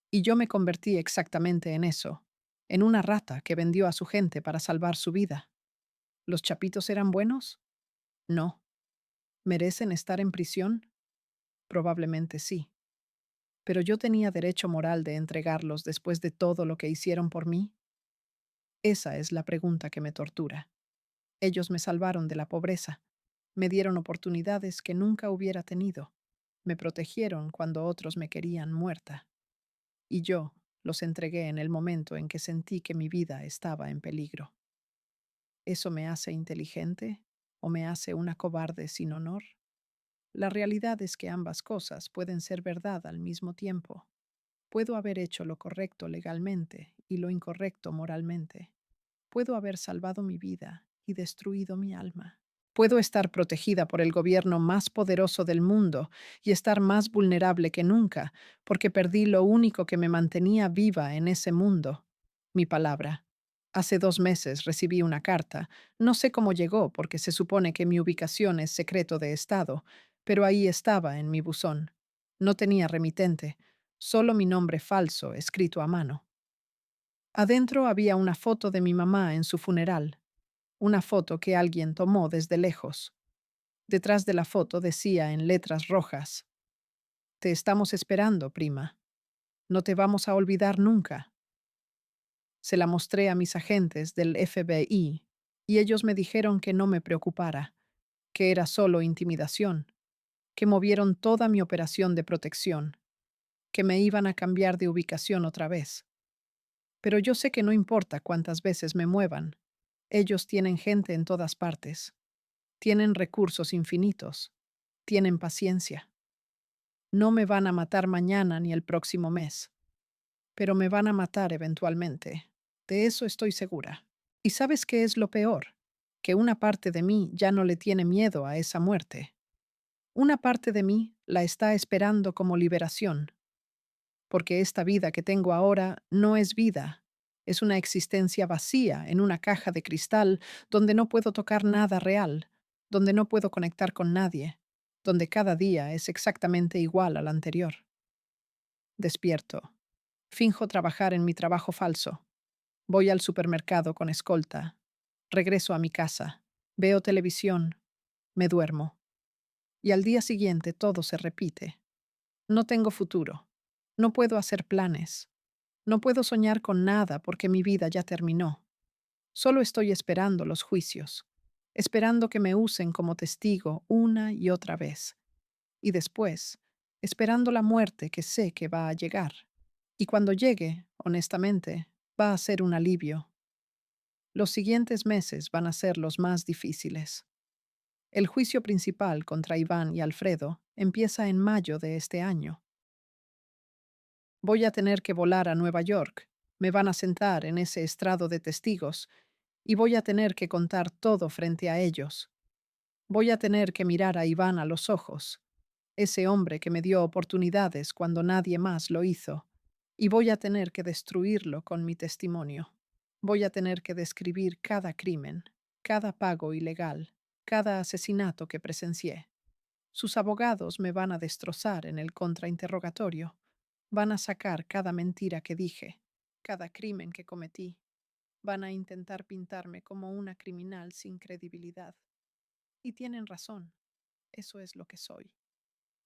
Y yo me convertí exactamente en eso. en una rata que vendió a su gente para salvar su vida. ¿Los chapitos eran buenos? No. ¿Merecen estar en prisión? Probablemente sí. Pero yo tenía derecho moral de entregarlos después de todo lo que hicieron por mí. Esa es la pregunta que me tortura. Ellos me salvaron de la pobreza, me dieron oportunidades que nunca hubiera tenido, me protegieron cuando otros me querían muerta, y yo los entregué en el momento en que sentí que mi vida estaba en peligro. ¿Eso me hace inteligente o me hace una cobarde sin honor? La realidad es que ambas cosas pueden ser verdad al mismo tiempo. Puedo haber hecho lo correcto legalmente y lo incorrecto moralmente. Puedo haber salvado mi vida y destruido mi alma. Puedo estar protegida por el gobierno más poderoso del mundo y estar más vulnerable que nunca, porque perdí lo único que me mantenía viva en ese mundo, mi palabra. Hace 2 meses recibí una carta. No sé cómo llegó, porque se supone que mi ubicación es secreto de Estado, pero ahí estaba en mi buzón. No tenía remitente, solo mi nombre falso escrito a mano. Adentro había una foto de mi mamá en su funeral, una foto que alguien tomó desde lejos. Detrás de la foto decía en letras rojas: Te estamos esperando, prima. No te vamos a olvidar nunca. Se la mostré a mis agentes del FBI y ellos me dijeron que no me preocupara, que era solo intimidación, que movieron toda mi operación de protección, que me iban a cambiar de ubicación otra vez. Pero yo sé que no importa cuántas veces me muevan. Ellos tienen gente en todas partes. Tienen recursos infinitos. Tienen paciencia. No me van a matar mañana ni el próximo mes, pero me van a matar eventualmente. De eso estoy segura. ¿Y sabes qué es lo peor? Que una parte de mí ya no le tiene miedo a esa muerte. Una parte de mí la está esperando como liberación, porque esta vida que tengo ahora no es vida. Es una existencia vacía en una caja de cristal donde no puedo tocar nada real, donde no puedo conectar con nadie, donde cada día es exactamente igual al anterior. Despierto. Finjo trabajar en mi trabajo falso. Voy al supermercado con escolta. Regreso a mi casa. Veo televisión. Me duermo. Y al día siguiente todo se repite. No tengo futuro. No puedo hacer planes. No puedo soñar con nada porque mi vida ya terminó. Solo estoy esperando los juicios, esperando que me usen como testigo una y otra vez. Y después, esperando la muerte que sé que va a llegar. Y cuando llegue, honestamente, va a ser un alivio. Los siguientes meses van a ser los más difíciles. El juicio principal contra Iván y Alfredo empieza en mayo de este año. Voy a tener que volar a Nueva York. Me van a sentar en ese estrado de testigos y voy a tener que contar todo frente a ellos. Voy a tener que mirar a Iván a los ojos, ese hombre que me dio oportunidades cuando nadie más lo hizo, y voy a tener que destruirlo con mi testimonio. Voy a tener que describir cada crimen, cada pago ilegal, cada asesinato que presencié. Sus abogados me van a destrozar en el contrainterrogatorio. Van a sacar cada mentira que dije, cada crimen que cometí. Van a intentar pintarme como una criminal sin credibilidad. Y tienen razón, eso es lo que soy.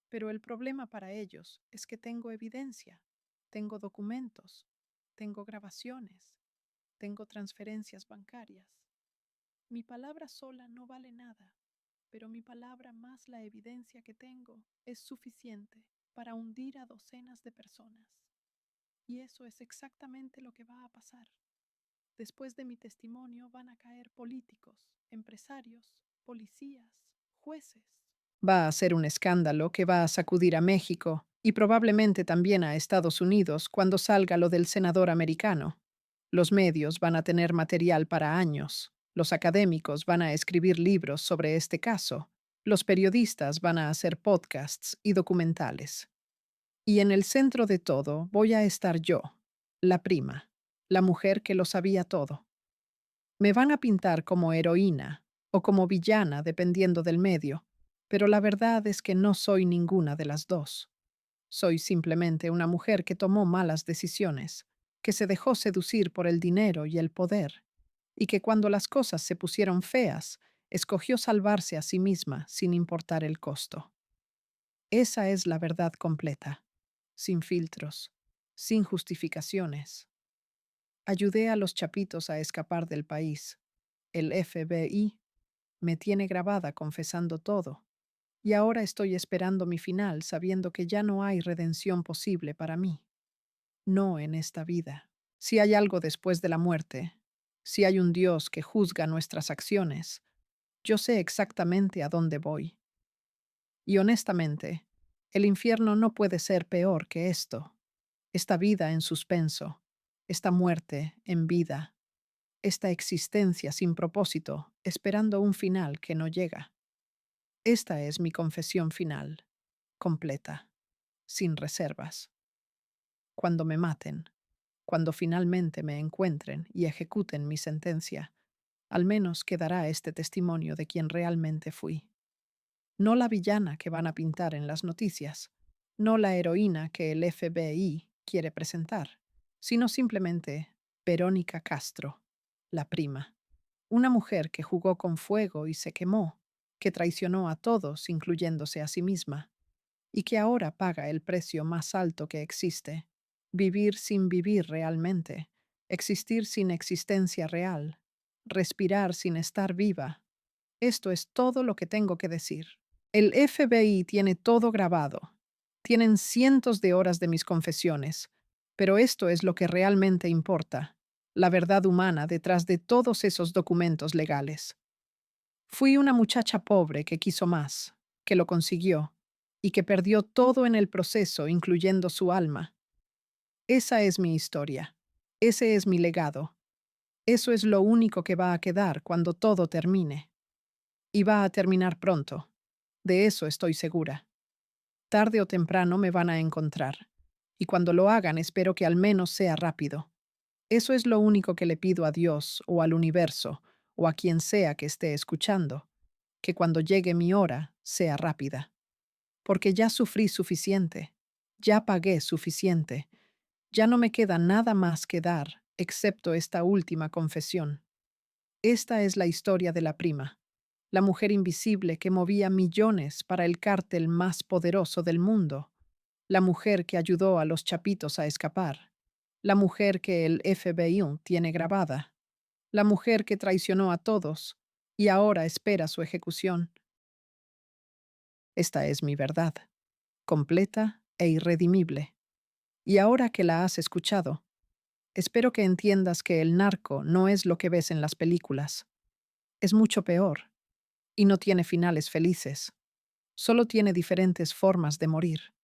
Pero el problema para ellos es que tengo evidencia, tengo documentos, tengo grabaciones, tengo transferencias bancarias. Mi palabra sola no vale nada, pero mi palabra más la evidencia que tengo es suficiente para hundir a docenas de personas. Y eso es exactamente lo que va a pasar. Después de mi testimonio van a caer políticos, empresarios, policías, jueces. Va a ser un escándalo que va a sacudir a México y probablemente también a Estados Unidos cuando salga lo del senador americano. Los medios van a tener material para años. Los académicos van a escribir libros sobre este caso. Los periodistas van a hacer podcasts y documentales. Y en el centro de todo voy a estar yo, la prima, la mujer que lo sabía todo. Me van a pintar como heroína o como villana dependiendo del medio, pero la verdad es que no soy ninguna de las dos. Soy simplemente una mujer que tomó malas decisiones, que se dejó seducir por el dinero y el poder, y que cuando las cosas se pusieron feas, escogió salvarse a sí misma sin importar el costo. Esa es la verdad completa, sin filtros, sin justificaciones. Ayudé a los chapitos a escapar del país. El FBI me tiene grabada confesando todo. Y ahora estoy esperando mi final sabiendo que ya no hay redención posible para mí. No en esta vida. Si hay algo después de la muerte, si hay un Dios que juzga nuestras acciones, yo sé exactamente a dónde voy. Y honestamente, el infierno no puede ser peor que esto. Esta vida en suspenso, esta muerte en vida, esta existencia sin propósito, esperando un final que no llega. Esta es mi confesión final, completa, sin reservas. Cuando me maten, cuando finalmente me encuentren y ejecuten mi sentencia, al menos quedará este testimonio de quien realmente fui. No la villana que van a pintar en las noticias, no la heroína que el FBI quiere presentar, sino simplemente Verónica Castro, la prima, una mujer que jugó con fuego y se quemó, que traicionó a todos, incluyéndose a sí misma, y que ahora paga el precio más alto que existe, vivir sin vivir realmente, existir sin existencia real, respirar sin estar viva. Esto es todo lo que tengo que decir. El FBI tiene todo grabado. Tienen cientos de horas de mis confesiones, pero esto es lo que realmente importa, la verdad humana detrás de todos esos documentos legales. Fui una muchacha pobre que quiso más, que lo consiguió, y que perdió todo en el proceso, incluyendo su alma. Esa es mi historia. Ese es mi legado. Eso es lo único que va a quedar cuando todo termine. Y va a terminar pronto. De eso estoy segura. Tarde o temprano me van a encontrar. Y cuando lo hagan espero que al menos sea rápido. Eso es lo único que le pido a Dios o al universo o a quien sea que esté escuchando, que cuando llegue mi hora sea rápida. Porque ya sufrí suficiente, ya pagué suficiente, ya no me queda nada más que dar, excepto esta última confesión. Esta es la historia de la prima, la mujer invisible que movía millones para el cártel más poderoso del mundo, la mujer que ayudó a los chapitos a escapar, la mujer que el FBI tiene grabada, la mujer que traicionó a todos y ahora espera su ejecución. Esta es mi verdad, completa e irredimible. Y ahora que la has escuchado, espero que entiendas que el narco no es lo que ves en las películas. Es mucho peor, y no tiene finales felices. Solo tiene diferentes formas de morir.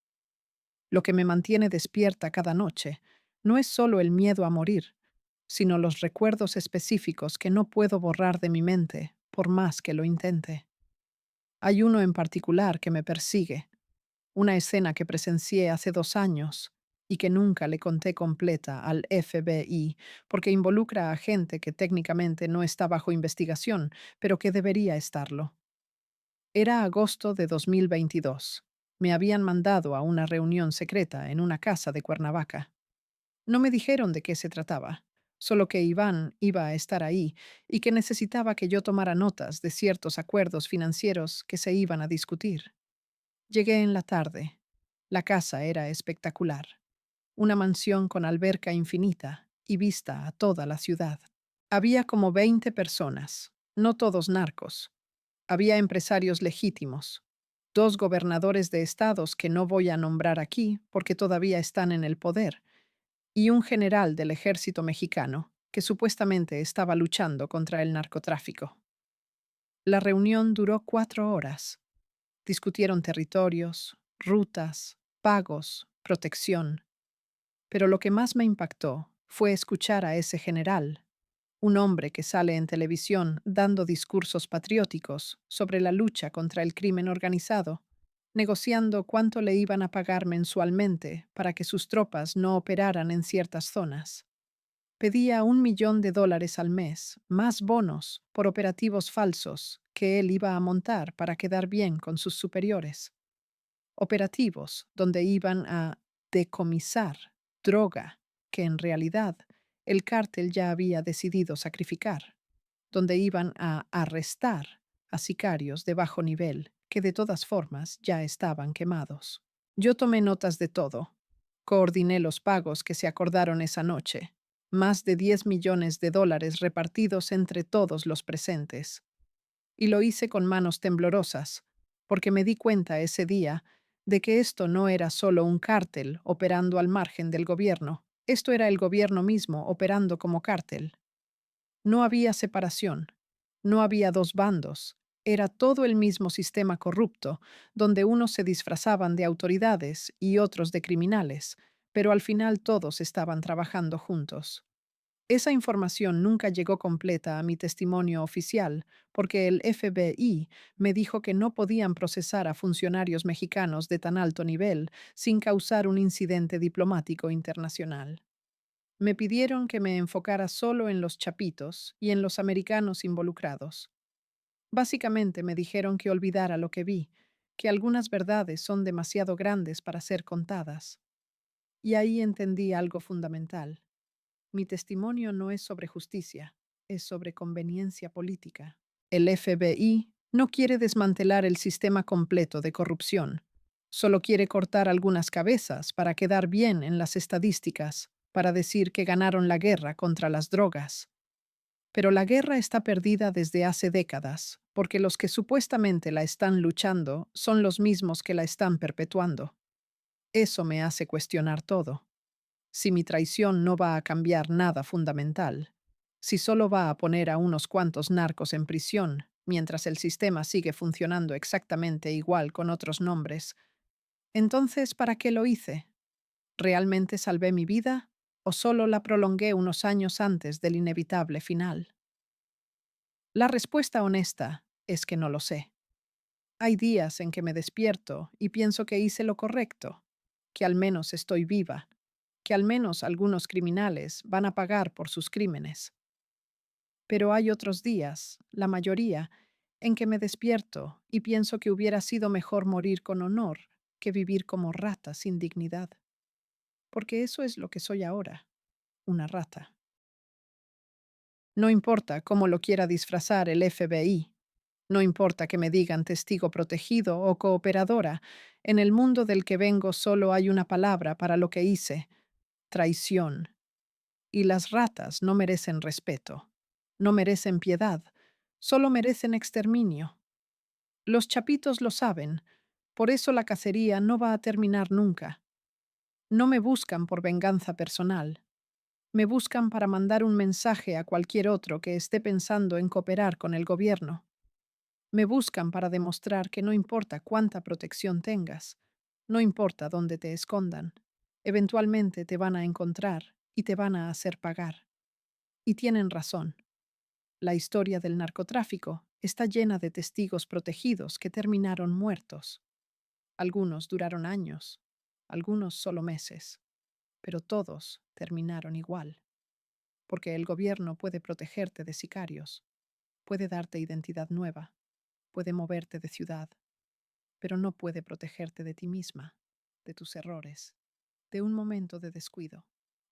Lo que me mantiene despierta cada noche no es solo el miedo a morir, sino los recuerdos específicos que no puedo borrar de mi mente, por más que lo intente. Hay uno en particular que me persigue, una escena que presencié hace 2 años y que nunca le conté completa al FBI porque involucra a gente que técnicamente no está bajo investigación, pero que debería estarlo. Era agosto de 2022. Me habían mandado a una reunión secreta en una casa de Cuernavaca. No me dijeron de qué se trataba, solo que Iván iba a estar ahí y que necesitaba que yo tomara notas de ciertos acuerdos financieros que se iban a discutir. Llegué en la tarde. La casa era espectacular. Una mansión con alberca infinita y vista a toda la ciudad. Había como 20 personas, no todos narcos. Había empresarios legítimos, 2 gobernadores de estados que no voy a nombrar aquí porque todavía están en el poder, y un general del ejército mexicano que supuestamente estaba luchando contra el narcotráfico. La reunión duró 4 horas. Discutieron territorios, rutas, pagos, protección. Pero lo que más me impactó fue escuchar a ese general, un hombre que sale en televisión dando discursos patrióticos sobre la lucha contra el crimen organizado, negociando cuánto le iban a pagar mensualmente para que sus tropas no operaran en ciertas zonas. Pedía $1 millón al mes, más bonos por operativos falsos que él iba a montar para quedar bien con sus superiores. Operativos donde iban a decomisar droga que en realidad el cártel ya había decidido sacrificar, donde iban a arrestar a sicarios de bajo nivel que de todas formas ya estaban quemados. Yo tomé notas de todo. Coordiné los pagos que se acordaron esa noche, más de 10 millones de dólares repartidos entre todos los presentes. Y lo hice con manos temblorosas, porque me di cuenta ese día de que esto no era solo un cártel operando al margen del gobierno, esto era el gobierno mismo operando como cártel. No había separación, no había dos bandos, era todo el mismo sistema corrupto, donde unos se disfrazaban de autoridades y otros de criminales, pero al final todos estaban trabajando juntos. Esa información nunca llegó completa a mi testimonio oficial, porque el FBI me dijo que no podían procesar a funcionarios mexicanos de tan alto nivel sin causar un incidente diplomático internacional. Me pidieron que me enfocara solo en los chapitos y en los americanos involucrados. Básicamente me dijeron que olvidara lo que vi, que algunas verdades son demasiado grandes para ser contadas. Y ahí entendí algo fundamental. Mi testimonio no es sobre justicia, es sobre conveniencia política. El FBI no quiere desmantelar el sistema completo de corrupción. Solo quiere cortar algunas cabezas para quedar bien en las estadísticas, para decir que ganaron la guerra contra las drogas. Pero la guerra está perdida desde hace décadas, porque los que supuestamente la están luchando son los mismos que la están perpetuando. Eso me hace cuestionar todo. Si mi traición no va a cambiar nada fundamental, si solo va a poner a unos cuantos narcos en prisión, mientras el sistema sigue funcionando exactamente igual con otros nombres, entonces, ¿para qué lo hice? ¿Realmente salvé mi vida o solo la prolongué unos años antes del inevitable final? La respuesta honesta es que no lo sé. Hay días en que me despierto y pienso que hice lo correcto, que al menos estoy viva, que al menos algunos criminales van a pagar por sus crímenes. Pero hay otros días, la mayoría, en que me despierto y pienso que hubiera sido mejor morir con honor que vivir como rata sin dignidad. Porque eso es lo que soy ahora, una rata. No importa cómo lo quiera disfrazar el FBI, no importa que me digan testigo protegido o cooperadora, en el mundo del que vengo solo hay una palabra para lo que hice: traición. Y las ratas no merecen respeto, no merecen piedad, solo merecen exterminio. Los chapitos lo saben, por eso la cacería no va a terminar nunca. No me buscan por venganza personal, me buscan para mandar un mensaje a cualquier otro que esté pensando en cooperar con el gobierno. Me buscan para demostrar que no importa cuánta protección tengas, no importa dónde te escondan, eventualmente te van a encontrar y te van a hacer pagar. Y tienen razón. La historia del narcotráfico está llena de testigos protegidos que terminaron muertos. Algunos duraron años, algunos solo meses, pero todos terminaron igual. Porque el gobierno puede protegerte de sicarios, puede darte identidad nueva, puede moverte de ciudad, pero no puede protegerte de ti misma, de tus errores, de un momento de descuido.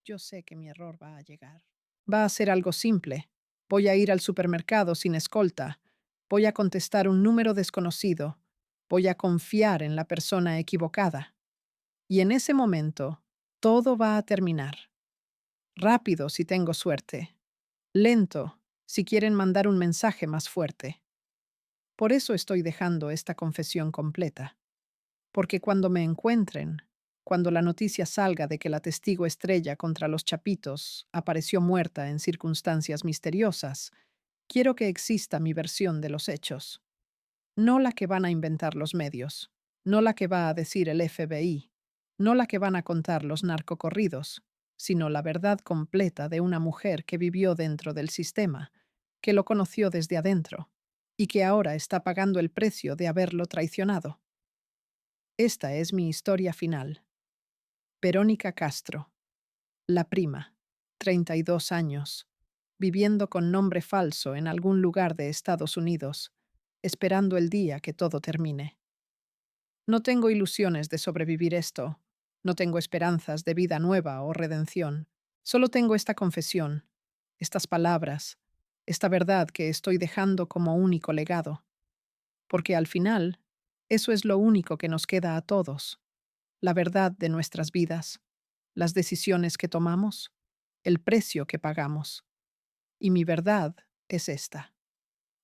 Yo sé que mi error va a llegar. Va a ser algo simple. Voy a ir al supermercado sin escolta. Voy a contestar un número desconocido. Voy a confiar en la persona equivocada. Y en ese momento, todo va a terminar. Rápido si tengo suerte. Lento si quieren mandar un mensaje más fuerte. Por eso estoy dejando esta confesión completa. Porque cuando me encuentren, cuando la noticia salga de que la testigo estrella contra los chapitos apareció muerta en circunstancias misteriosas, quiero que exista mi versión de los hechos. No la que van a inventar los medios, no la que va a decir el FBI, no la que van a contar los narcocorridos, sino la verdad completa de una mujer que vivió dentro del sistema, que lo conoció desde adentro, y que ahora está pagando el precio de haberlo traicionado. Esta es mi historia final. Verónica Castro, la prima, 32 años, viviendo con nombre falso en algún lugar de Estados Unidos, esperando el día que todo termine. No tengo ilusiones de sobrevivir esto, no tengo esperanzas de vida nueva o redención, Solo tengo esta confesión, estas palabras, esta verdad que estoy dejando como único legado, porque al final, eso es lo único que nos queda a todos, la verdad de nuestras vidas, las decisiones que tomamos, el precio que pagamos. Y mi verdad es esta.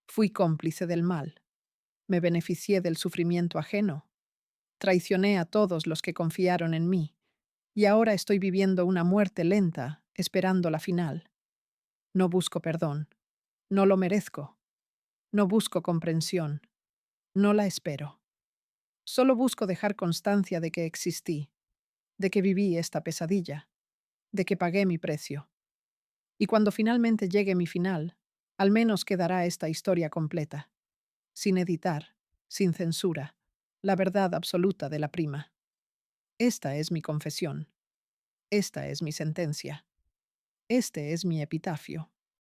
Fui cómplice del mal, me beneficié del sufrimiento ajeno, traicioné a todos los que confiaron en mí, y ahora estoy viviendo una muerte lenta, esperando la final. No busco perdón, no lo merezco, no busco comprensión, no la espero. Solo busco dejar constancia de que existí, de que viví esta pesadilla, de que pagué mi precio. Y cuando finalmente llegue mi final, al menos quedará esta historia completa, sin editar, sin censura, la verdad absoluta de la prima. Esta es mi confesión, esta es mi sentencia, este es mi epitafio.